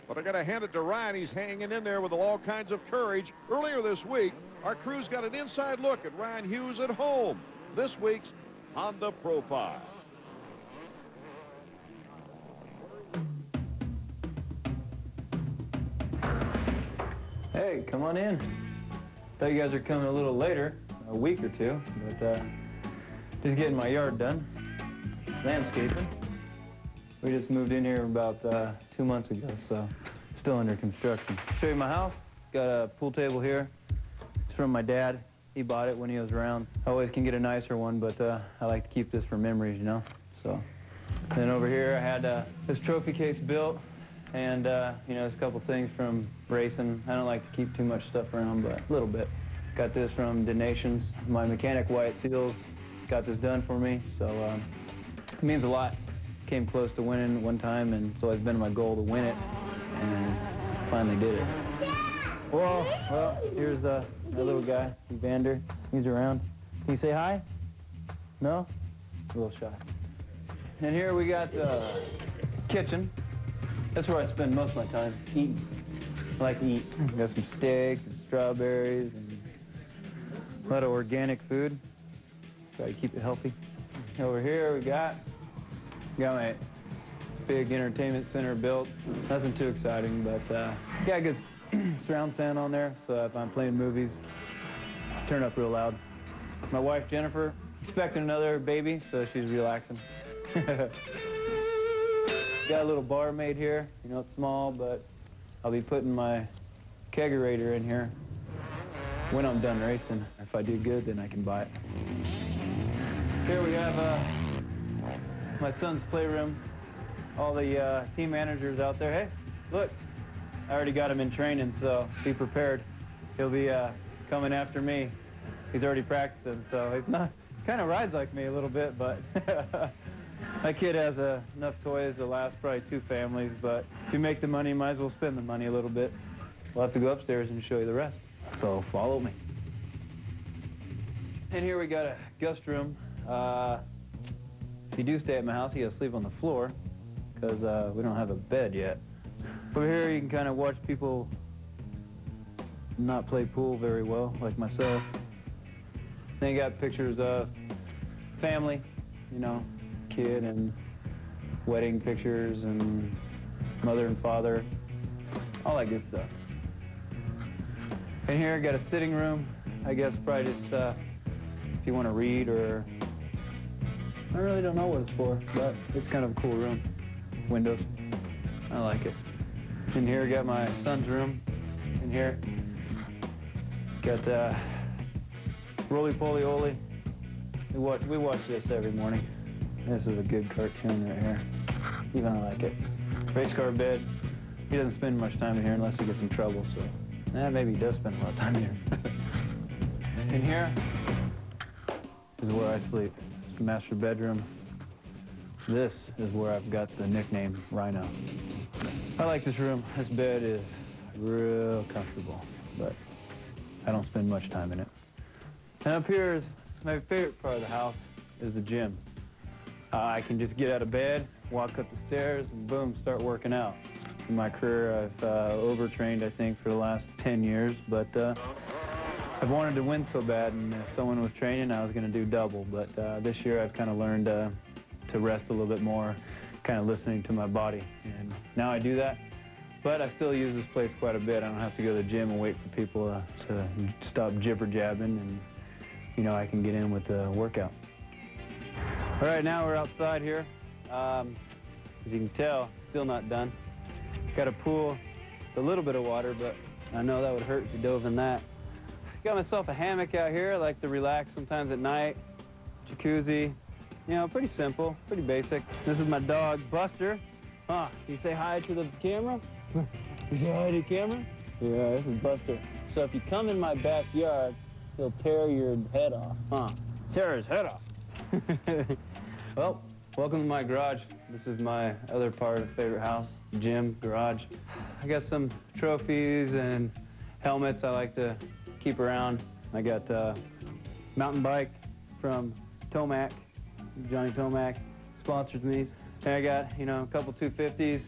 But I got to hand it to Ryan. He's hanging in there with all kinds of courage. Earlier this week, our crew's got an inside look at Ryan Hughes at home. This week's Honda Profile. Hey, come on in. Thought you guys were coming a little later, a week or two, but just getting my yard done. Landscaping. We just moved in here about 2 months ago, so still under construction. Show you my house. got a pool table here. It's from my dad. He bought it when he was around. I always can get a nicer one, but I like to keep this for memories, you know. So then over here I had this trophy case built, and you know, there's a couple things from racing. I don't like to keep too much stuff around, but a little bit. Got this from Donations. My mechanic Wyatt Seals got this done for me, so it means a lot. Came close to winning one time, and it's always been my goal to win it, and finally did it. Whoa, well, here's my little guy, Evander. He's around. Can you say hi? No? A little shy. And here we got the kitchen. That's where I spend most of my time, eating. I like to eat. Got some steaks and strawberries and a lot of organic food. Try to keep it healthy. Over here we got my big entertainment center built. Nothing too exciting, but got good surround sound on there, so if I'm playing movies, turn up real loud. My wife Jennifer, expecting another baby, so she's relaxing. Got a little bar made here. You know, it's small, but I'll be putting my kegerator in here when I'm done racing. If I do good, then I can buy it. Here we have my son's playroom. All the team managers out there. Hey, look, I already got him in training, so be prepared. He'll be coming after me. He's already practicing, so he's not, kind of rides like me a little bit, but that kid has enough toys to last probably 2 families, but if you make the money, you might as well spend the money a little bit. We'll have to go upstairs and show you the rest, so follow me. And here we got a guest room. If you do stay at my house, you gotta sleep on the floor, because we don't have a bed yet. Over here you can kind of watch people not play pool very well, like myself. Then you got pictures of family, you know, kid and wedding pictures and mother and father, all that good stuff. And here I got a sitting room, I guess probably just if you want to read, or I really don't know what it's for, but it's kind of a cool room. Windows, I like it. In here I got my son's room. In here got Roly-Poly Oly. We watch this every morning. This is a good cartoon right here. Even I like it. Race car bed. He doesn't spend much time in here unless he gets in trouble, so maybe he does spend a lot of time here. In here is where I sleep. It's the master bedroom. This is where I've got the nickname Rhino. I like this room. This bed is real comfortable, but I don't spend much time in it. And up here is my favorite part of the house, is the gym. I can just get out of bed, walk up the stairs, and boom, start working out. In my career, I've overtrained, I think, for the last 10 years, but I've wanted to win so bad, and if someone was training, I was going to do double. But this year, I've kind of learned to rest a little bit more, kind of listening to my body. And now I do that, but I still use this place quite a bit. I don't have to go to the gym and wait for people to stop jibber-jabbing, and, you know, I can get in with the workout. All right, now we're outside here. As you can tell, still not done. Got a pool, a little bit of water, but I know that would hurt if you dove in that. Got myself a hammock out here. I like to relax sometimes at night. Jacuzzi, you know, pretty simple, pretty basic. This is my dog, Buster. Huh, you say hi to the camera? You say hi to the camera? Yeah, this is Buster. So if you come in my backyard, he'll tear your head off, huh? Tear his head off. Well, welcome to my garage. This is my other part of favorite house, gym, garage. I got some trophies and helmets I like to keep around. I got a mountain bike from Tomac. Johnny Tomac sponsors me. And I got, you know, a couple 250s.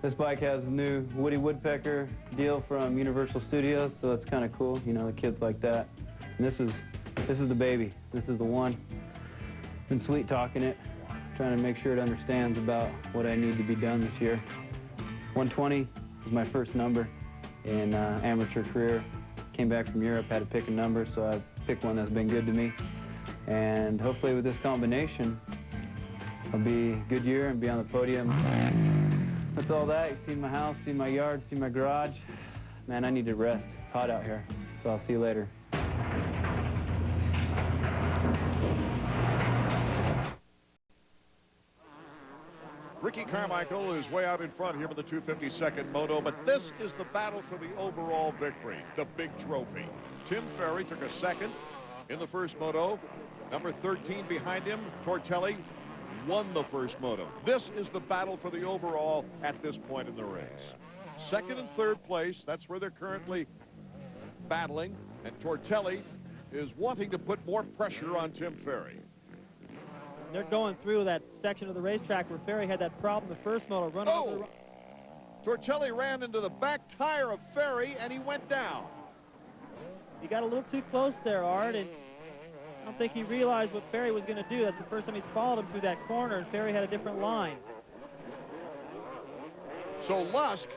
This bike has a new Woody Woodpecker deal from Universal Studios, so it's kind of cool. You know, the kids like that. And this is the baby. This is the one. Been sweet talking it, trying to make sure it understands about what I need to be done this year. 120 was my first number in amateur career. Came back from Europe, had to pick a number, so I picked one that's been good to me. And hopefully with this combination, I'll be a good year and be on the podium. That's all that. You see my house, see my yard, see my garage. man, I need to rest. It's hot out here, so I'll see you later. Ricky Carmichael is way out in front here in the 252nd Moto, but this is the battle for the overall victory, the big trophy. Tim Ferry took a second in the first Moto. Number 13 behind him, Tortelli, won the first Moto. This is the battle for the overall at this point in the race. Second and third place, that's where they're currently battling, and Tortelli is wanting to put more pressure on Tim Ferry. They're going through that section of the racetrack where Ferry had that problem the first Moto. Oh! Tortelli ran into the back tire of Ferry, and he went down. He got a little too close there, Art, and I don't think he realized what Ferry was going to do. That's the first time he's followed him through that corner, and Ferry had a different line. So Lusk,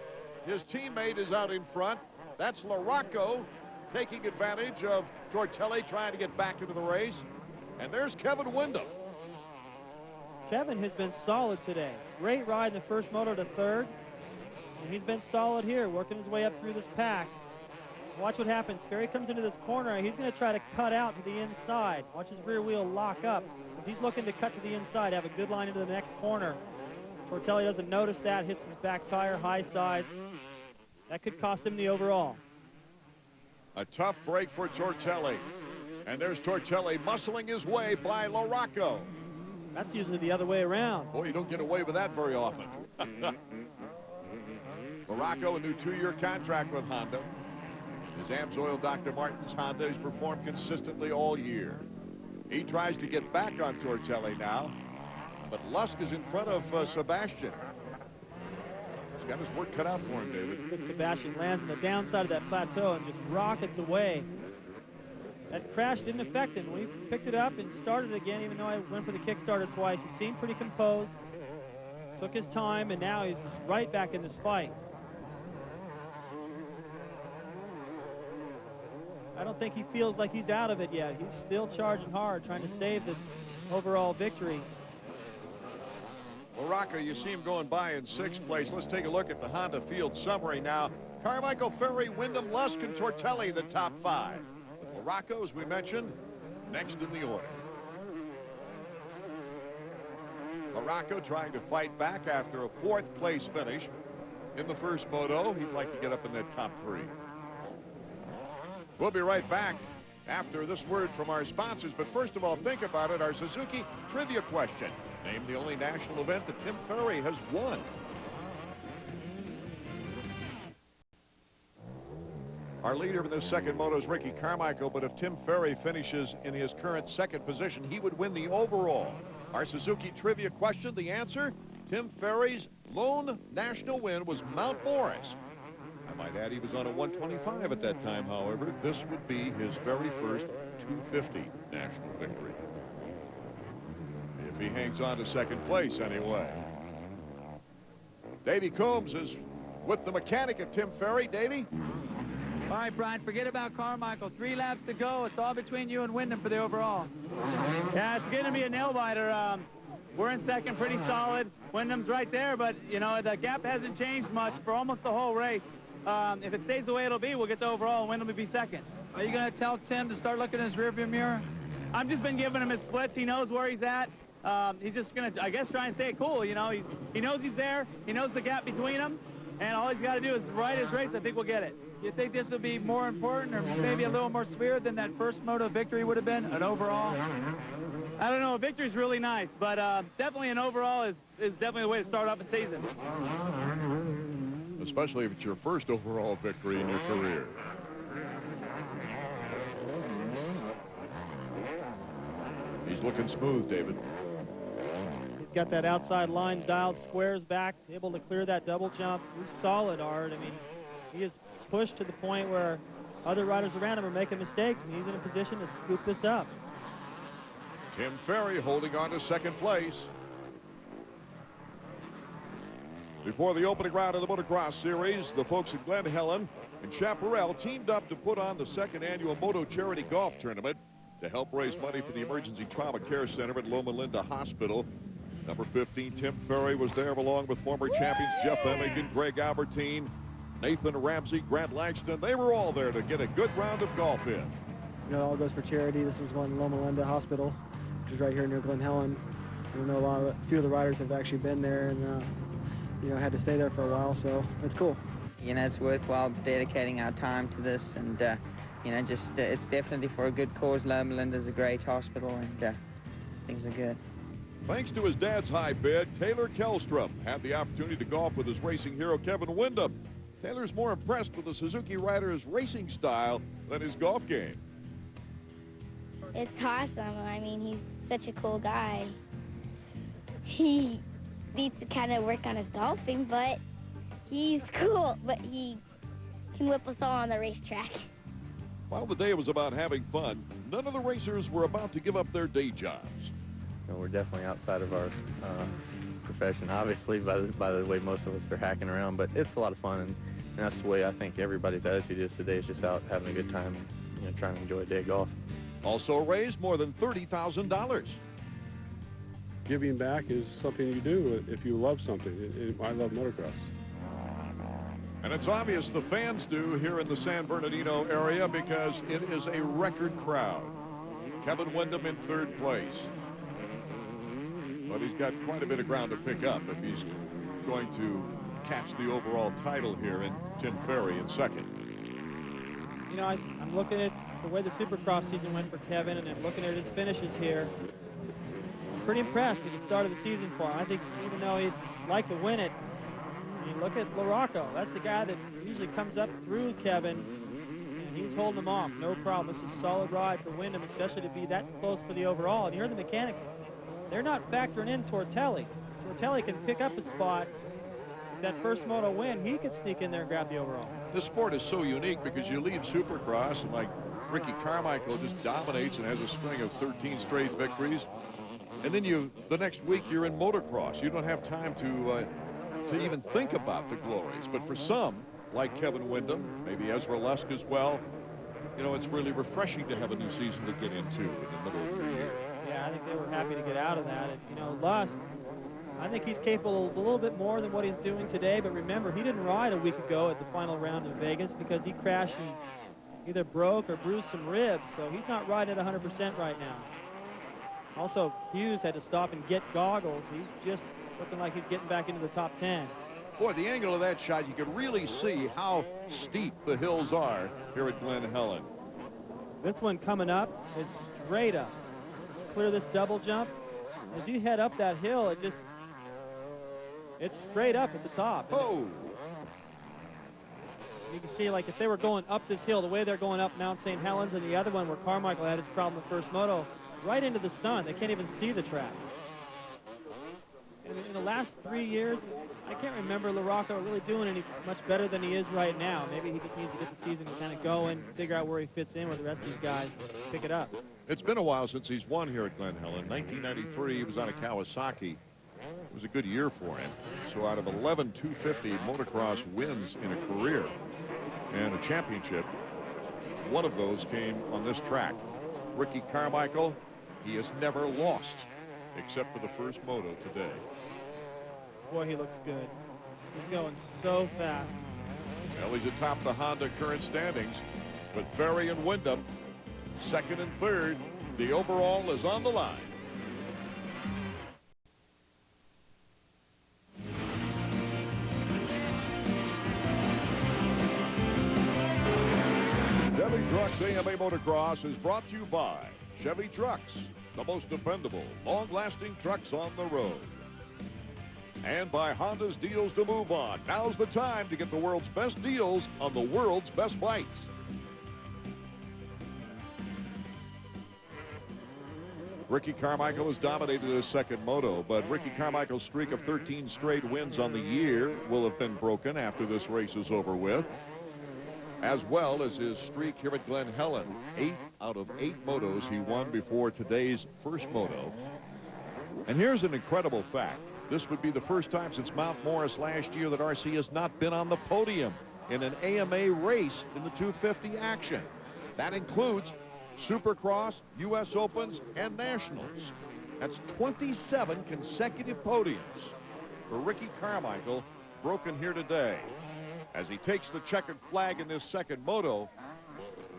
his teammate, is out in front. That's LaRocco taking advantage of Tortelli trying to get back into the race. And there's Kevin Windham. Kevin has been solid today. Great ride in the first Moto to third. And he's been solid here, working his way up through this pack. Watch what happens. Ferry comes into this corner, and he's going to try to cut out to the inside. Watch his rear wheel lock up. As he's looking to cut to the inside, have a good line into the next corner. Tortelli doesn't notice that, hits his back tire, high sides. That could cost him the overall. A tough break for Tortelli. And there's Tortelli muscling his way by LaRocco. That's usually the other way around. Boy, you don't get away with that very often. LaRocco, a new 2-year contract with Honda. His AMSOIL Dr. Martin's Honda has performed consistently all year. He tries to get back on Tortelli now, but Lusk is in front of Sebastian. He's got his work cut out for him, David. Sebastian lands on the downside of that plateau and just rockets away. That crash didn't affect him. When he picked it up and started again, even though I went for the Kickstarter twice, he seemed pretty composed, took his time, and now he's right back in this fight. I don't think he feels like he's out of it yet. He's still charging hard, trying to save this overall victory. LaRocco, you see him going by in 6th place. Let's take a look at the Honda field summary now. Carmichael, Ferry, Windham, Lusk, and Tortelli, the top 5. LaRocco, as we mentioned, next in the order. LaRocco trying to fight back after a 4th place finish in the first Moto. He'd like to get up in that top 3. We'll be right back after this word from our sponsors. But first of all, think about it. Our Suzuki trivia question. Name the only national event that Tim Ferry has won. Our leader in this second Moto is Ricky Carmichael, but if Tim Ferry finishes in his current 2nd position, he would win the overall. Our Suzuki trivia question, the answer, Tim Ferry's lone national win was Mount Morris. I might add he was on a 125 at that time, however. This would be his very first 250 national victory. If he hangs on to 2nd place anyway. Davey Combs is with the mechanic of Tim Ferry. Davey? All right, Brian, forget about Carmichael. 3 laps to go. It's all between you and Windham for the overall. Yeah, it's going to be a nail-biter. We're in 2nd, pretty solid. Windham's right there, but, you know, the gap hasn't changed much for almost the whole race. If it stays the way it'll be, we'll get the overall, and Windham will be 2nd. Are you going to tell Tim to start looking in his rearview mirror? I've just been giving him his splits. He knows where he's at. He's just going to, I guess, try and stay cool. You know, he knows he's there. He knows the gap between them, and all he's got to do is ride his race. I think we'll get it. You think this will be more important or maybe a little more severe than that first Moto victory would have been, an overall? I don't know. A victory's really nice, but definitely an overall is definitely the way to start off a season. Especially if it's your first overall victory in your career. He's looking smooth, David. He's got that outside line dialed, squares back, able to clear that double jump. He's solid, Art. I mean, he is pushed to the point where other riders around him are making mistakes, and he's in a position to scoop this up. Tim Ferry holding on to 2nd place. Before the opening round of the Motocross Series, the folks at Glen Helen and Chaparral teamed up to put on the 2nd annual Moto Charity Golf Tournament to help raise money for the Emergency Trauma Care Center at Loma Linda Hospital. Number 15, Tim Ferry, was there along with former champions Jeff Emmig and Greg Albertine. Nathan Ramsey, Grant Langston, they were all there to get a good round of golf in. You know, it all goes for charity. This was going to Loma Linda Hospital, which is right here near Glen Helen. I know a few of the riders have actually been there and, you know, had to stay there for a while, so it's cool. You know, it's worthwhile dedicating our time to this, and, you know, just it's definitely for a good cause. Loma Linda's a great hospital, and things are good. Thanks to his dad's high bid, Taylor Kellstrom had the opportunity to golf with his racing hero, Kevin Windham. Taylor's more impressed with the Suzuki rider's racing style than his golf game. It's awesome. I mean, he's such a cool guy. He needs to kind of work on his golfing, but he's cool. But he can whip us all on the racetrack. While the day was about having fun, none of the racers were about to give up their day jobs. You know, we're definitely outside of our profession, obviously, by the way most of us are hacking around, but it's a lot of fun, and that's the way I think everybody's attitude is today, is just out having a good time and, you know, trying to enjoy a day of golf. Also raised more than $30,000. Giving back is something you do if you love something. I love motocross. And it's obvious the fans do here in the San Bernardino area because it is a record crowd. Kevin Windham in third place. But he's got quite a bit of ground to pick up if he's going to catch the overall title here in Tim Ferry in second. You know, I'm looking at the way the Supercross season went for Kevin, and I'm looking at his finishes here. I'm pretty impressed with the start of the season for him. I think even though he'd like to win it, I mean, look at LaRocco. That's the guy that usually comes up through Kevin, and he's holding him off. No problem. This is a solid ride for Windham, especially to be that close for the overall. And here are the mechanics. They're not factoring in Tortelli. Tortelli can pick up a spot. That first moto win, he could sneak in there and grab the overall. This sport is so unique because you leave Supercross and like Ricky Carmichael just dominates and has a string of 13 straight victories. And then the next week you're in motocross. You don't have time to even think about the glories. But for some, like Kevin Windham, maybe Ezra Lusk as well, you know, it's really refreshing to have a new season to get into in the middle of the year. Yeah, I think they were happy to get out of that. And, you know, Lusk, I think he's capable of a little bit more than what he's doing today. But remember, he didn't ride a week ago at the final round in Vegas because he crashed and either broke or bruised some ribs. So he's not riding at 100% right now. Also, Hughes had to stop and get goggles. He's just looking like he's getting back into the top 10. Boy, the angle of that shot, you can really see how steep the hills are here at Glen Helen. This one coming up is straight up. Clear this double jump. As you head up that hill, it's straight up at the top. Oh! You can see, like, if they were going up this hill, the way they're going up Mount St. Helens and the other one where Carmichael had his problem the first moto, right into the sun. They can't even see the track. And in the last 3 years, I can't remember LaRocco really doing any much better than he is right now. Maybe he just needs to get the season to kind of go and figure out where he fits in with the rest of these guys, pick it up. It's been a while since he's won here at Glen Helen. 1993, he was on a Kawasaki. It was a good year for him. So out of 11 250 motocross wins in a career and a championship, one of those came on this track. Ricky Carmichael, he has never lost except for the first moto today. Boy, he looks good. He's going so fast. Well, he's atop the Honda current standings, but Ferry and Windham, second and third. The overall is on the line. Chevy Trucks AMA Motocross is brought to you by Chevy Trucks, the most dependable, long-lasting trucks on the road. And by Honda's Deals to Move On. Now's the time to get the world's best deals on the world's best bikes. Ricky Carmichael has dominated his second moto, but Ricky Carmichael's streak of 13 straight wins on the year will have been broken after this race is over with, as well as his streak here at Glen Helen. 8 out of 8 motos he won before today's first moto. And here's an incredible fact. This would be the first time since Mount Morris last year that RC has not been on the podium in an AMA race in the 250 action. That includes Supercross, U.S. Opens, and Nationals. That's 27 consecutive podiums for Ricky Carmichael, broken here today. As he takes the checkered flag in this second moto,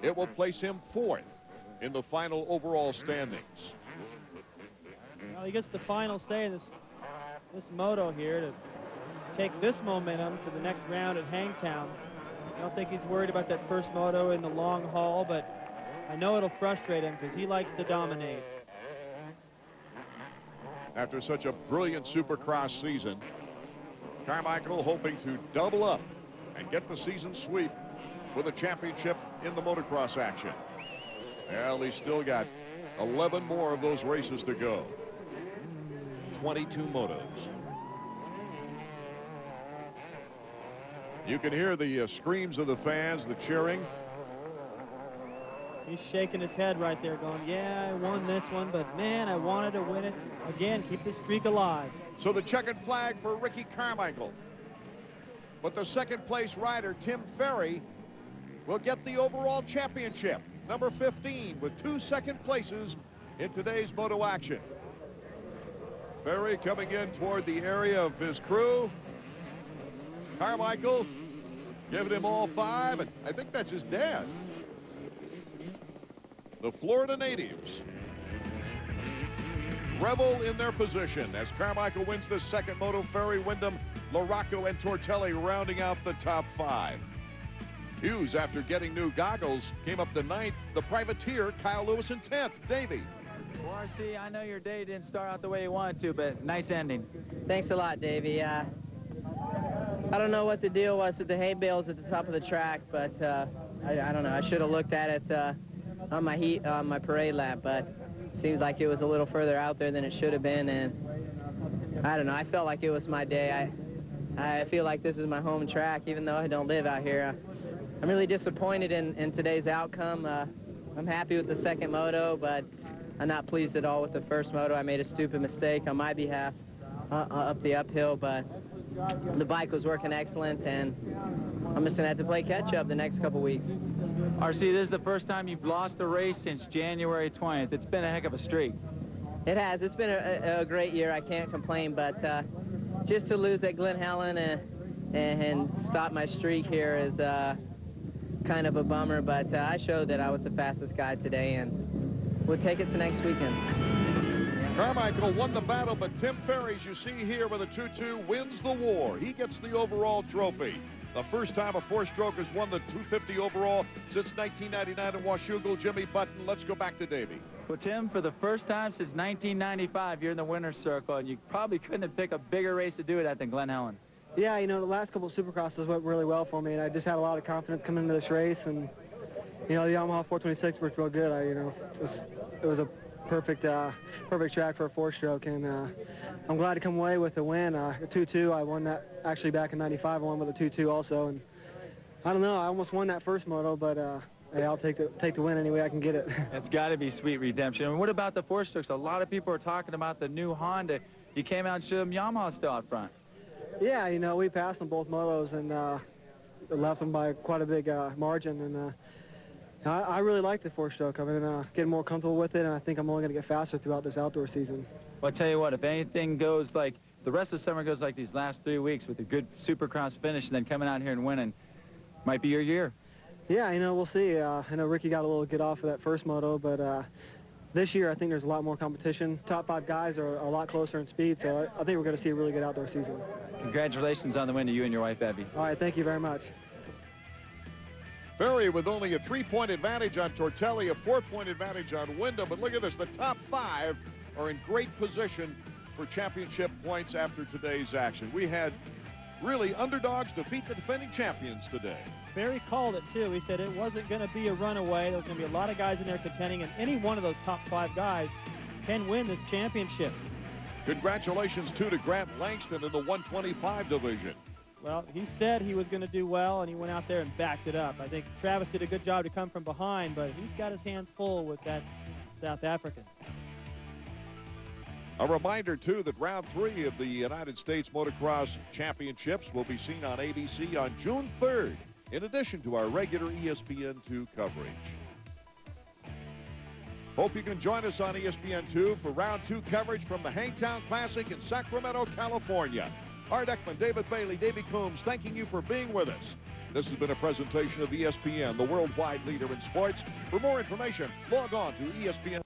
it will place him 4th in the final overall standings. Well, he gets the final say in this moto here to take this momentum to the next round at Hangtown. I don't think he's worried about that first moto in the long haul, but I know it'll frustrate him because he likes to dominate. After such a brilliant Supercross season, Carmichael hoping to double up and get the season sweep with a championship in the motocross action. Well, he's still got 11 more of those races to go. 22 motos. You can hear the screams of the fans, the cheering. He's shaking his head right there going, yeah, I won this one, but man, I wanted to win it again, keep this streak alive. So the checkered flag for Ricky Carmichael. But the second place rider, Tim Ferry, will get the overall championship, number 15, with 2 second places in today's moto action. Ferry coming in toward the area of his crew. Carmichael giving him all 5, and I think that's his dad. The Florida natives revel in their position as Carmichael wins the second moto. Ferry, Wyndham, LaRocco, and Tortelli rounding out the top 5. Hughes, after getting new goggles, came up to 9th. The privateer, Kyle Lewis, in 10th. Davey. Well, RC, I know your day didn't start out the way you wanted to, but nice ending. Thanks a lot, Davey. I don't know what the deal was with the hay bales at the top of the track, but I don't know. I should have looked at it on my parade lap, but it seems like it was a little further out there than it should have been, and I don't know. I felt like it was my day. I feel like this is my home track, even though I don't live out here. I'm really disappointed in today's outcome. I'm happy with the second moto, but I'm not pleased at all with the first moto. I made a stupid mistake on my behalf up the uphill, but the bike was working excellent, and I'm just going to have to play catch-up the next couple weeks. RC, this is the first time you've lost a race since January 20th. It's been a heck of a streak. It has. It's been a great year. I can't complain, but just to lose at Glen Helen and stop my streak here is kind of a bummer, but I showed that I was the fastest guy today, and we'll take it to next weekend. Carmichael won the battle, but Tim Ferry, as you see here with a 2-2, wins the war. He gets the overall trophy. The first time a four-stroke has won the 250 overall since 1999 in Washougal. Jimmy Button, let's go back to Davey. Well, Tim, for the first time since 1995, you're in the winner's circle, and you probably couldn't have picked a bigger race to do it at than Glen Helen. Yeah, you know, the last couple of Supercrosses went really well for me, and I just had a lot of confidence coming into this race, and, you know, the Yamaha 426 worked real good. It was a perfect track for a four-stroke, and I'm glad to come away with a win. A 2-2, I won that actually back in '95. I won with a 2-2 also, and I don't know, I almost won that first moto, but hey, I'll take the win any way I can get it. It's got to be sweet redemption. And what about the four-strokes? A lot of people are talking about the new Honda. You came out and showed them Yamaha still out front. Yeah, you know, we passed them both motos and left them by quite a big margin, and I really like the four-stroke. I've been getting more comfortable with it, and I think I'm only going to get faster throughout this outdoor season. Well, I'll tell you what, if anything goes like the rest of the summer goes like these last 3 weeks with a good Supercross finish and then coming out here and winning, might be your year. Yeah, you know, we'll see. I know Ricky got a little get off of that first moto, but this year I think there's a lot more competition. Top 5 guys are a lot closer in speed, so I think we're going to see a really good outdoor season. Congratulations on the win to you and your wife, Abby. All right, thank you very much. Ferry with only a 3-point advantage on Tortelli, a 4-point advantage on Wyndham. But look at this, the top 5 are in great position for championship points after today's action. We had really underdogs defeat the defending champions today. Ferry called it, too. He said it wasn't going to be a runaway. There was going to be a lot of guys in there contending, and any one of those top 5 guys can win this championship. Congratulations, too, to Grant Langston in the 125 division. Well, he said he was going to do well, and he went out there and backed it up. I think Travis did a good job to come from behind, but he's got his hands full with that South African. A reminder, too, that round 3 of the United States Motocross Championships will be seen on ABC on June 3rd, in addition to our regular ESPN2 coverage. Hope you can join us on ESPN2 for round 2 coverage from the Hangtown Classic in Sacramento, California. Art Ekman, David Bailey, Davey Coombs, thanking you for being with us. This has been a presentation of ESPN, the worldwide leader in sports. For more information, log on to ESPN.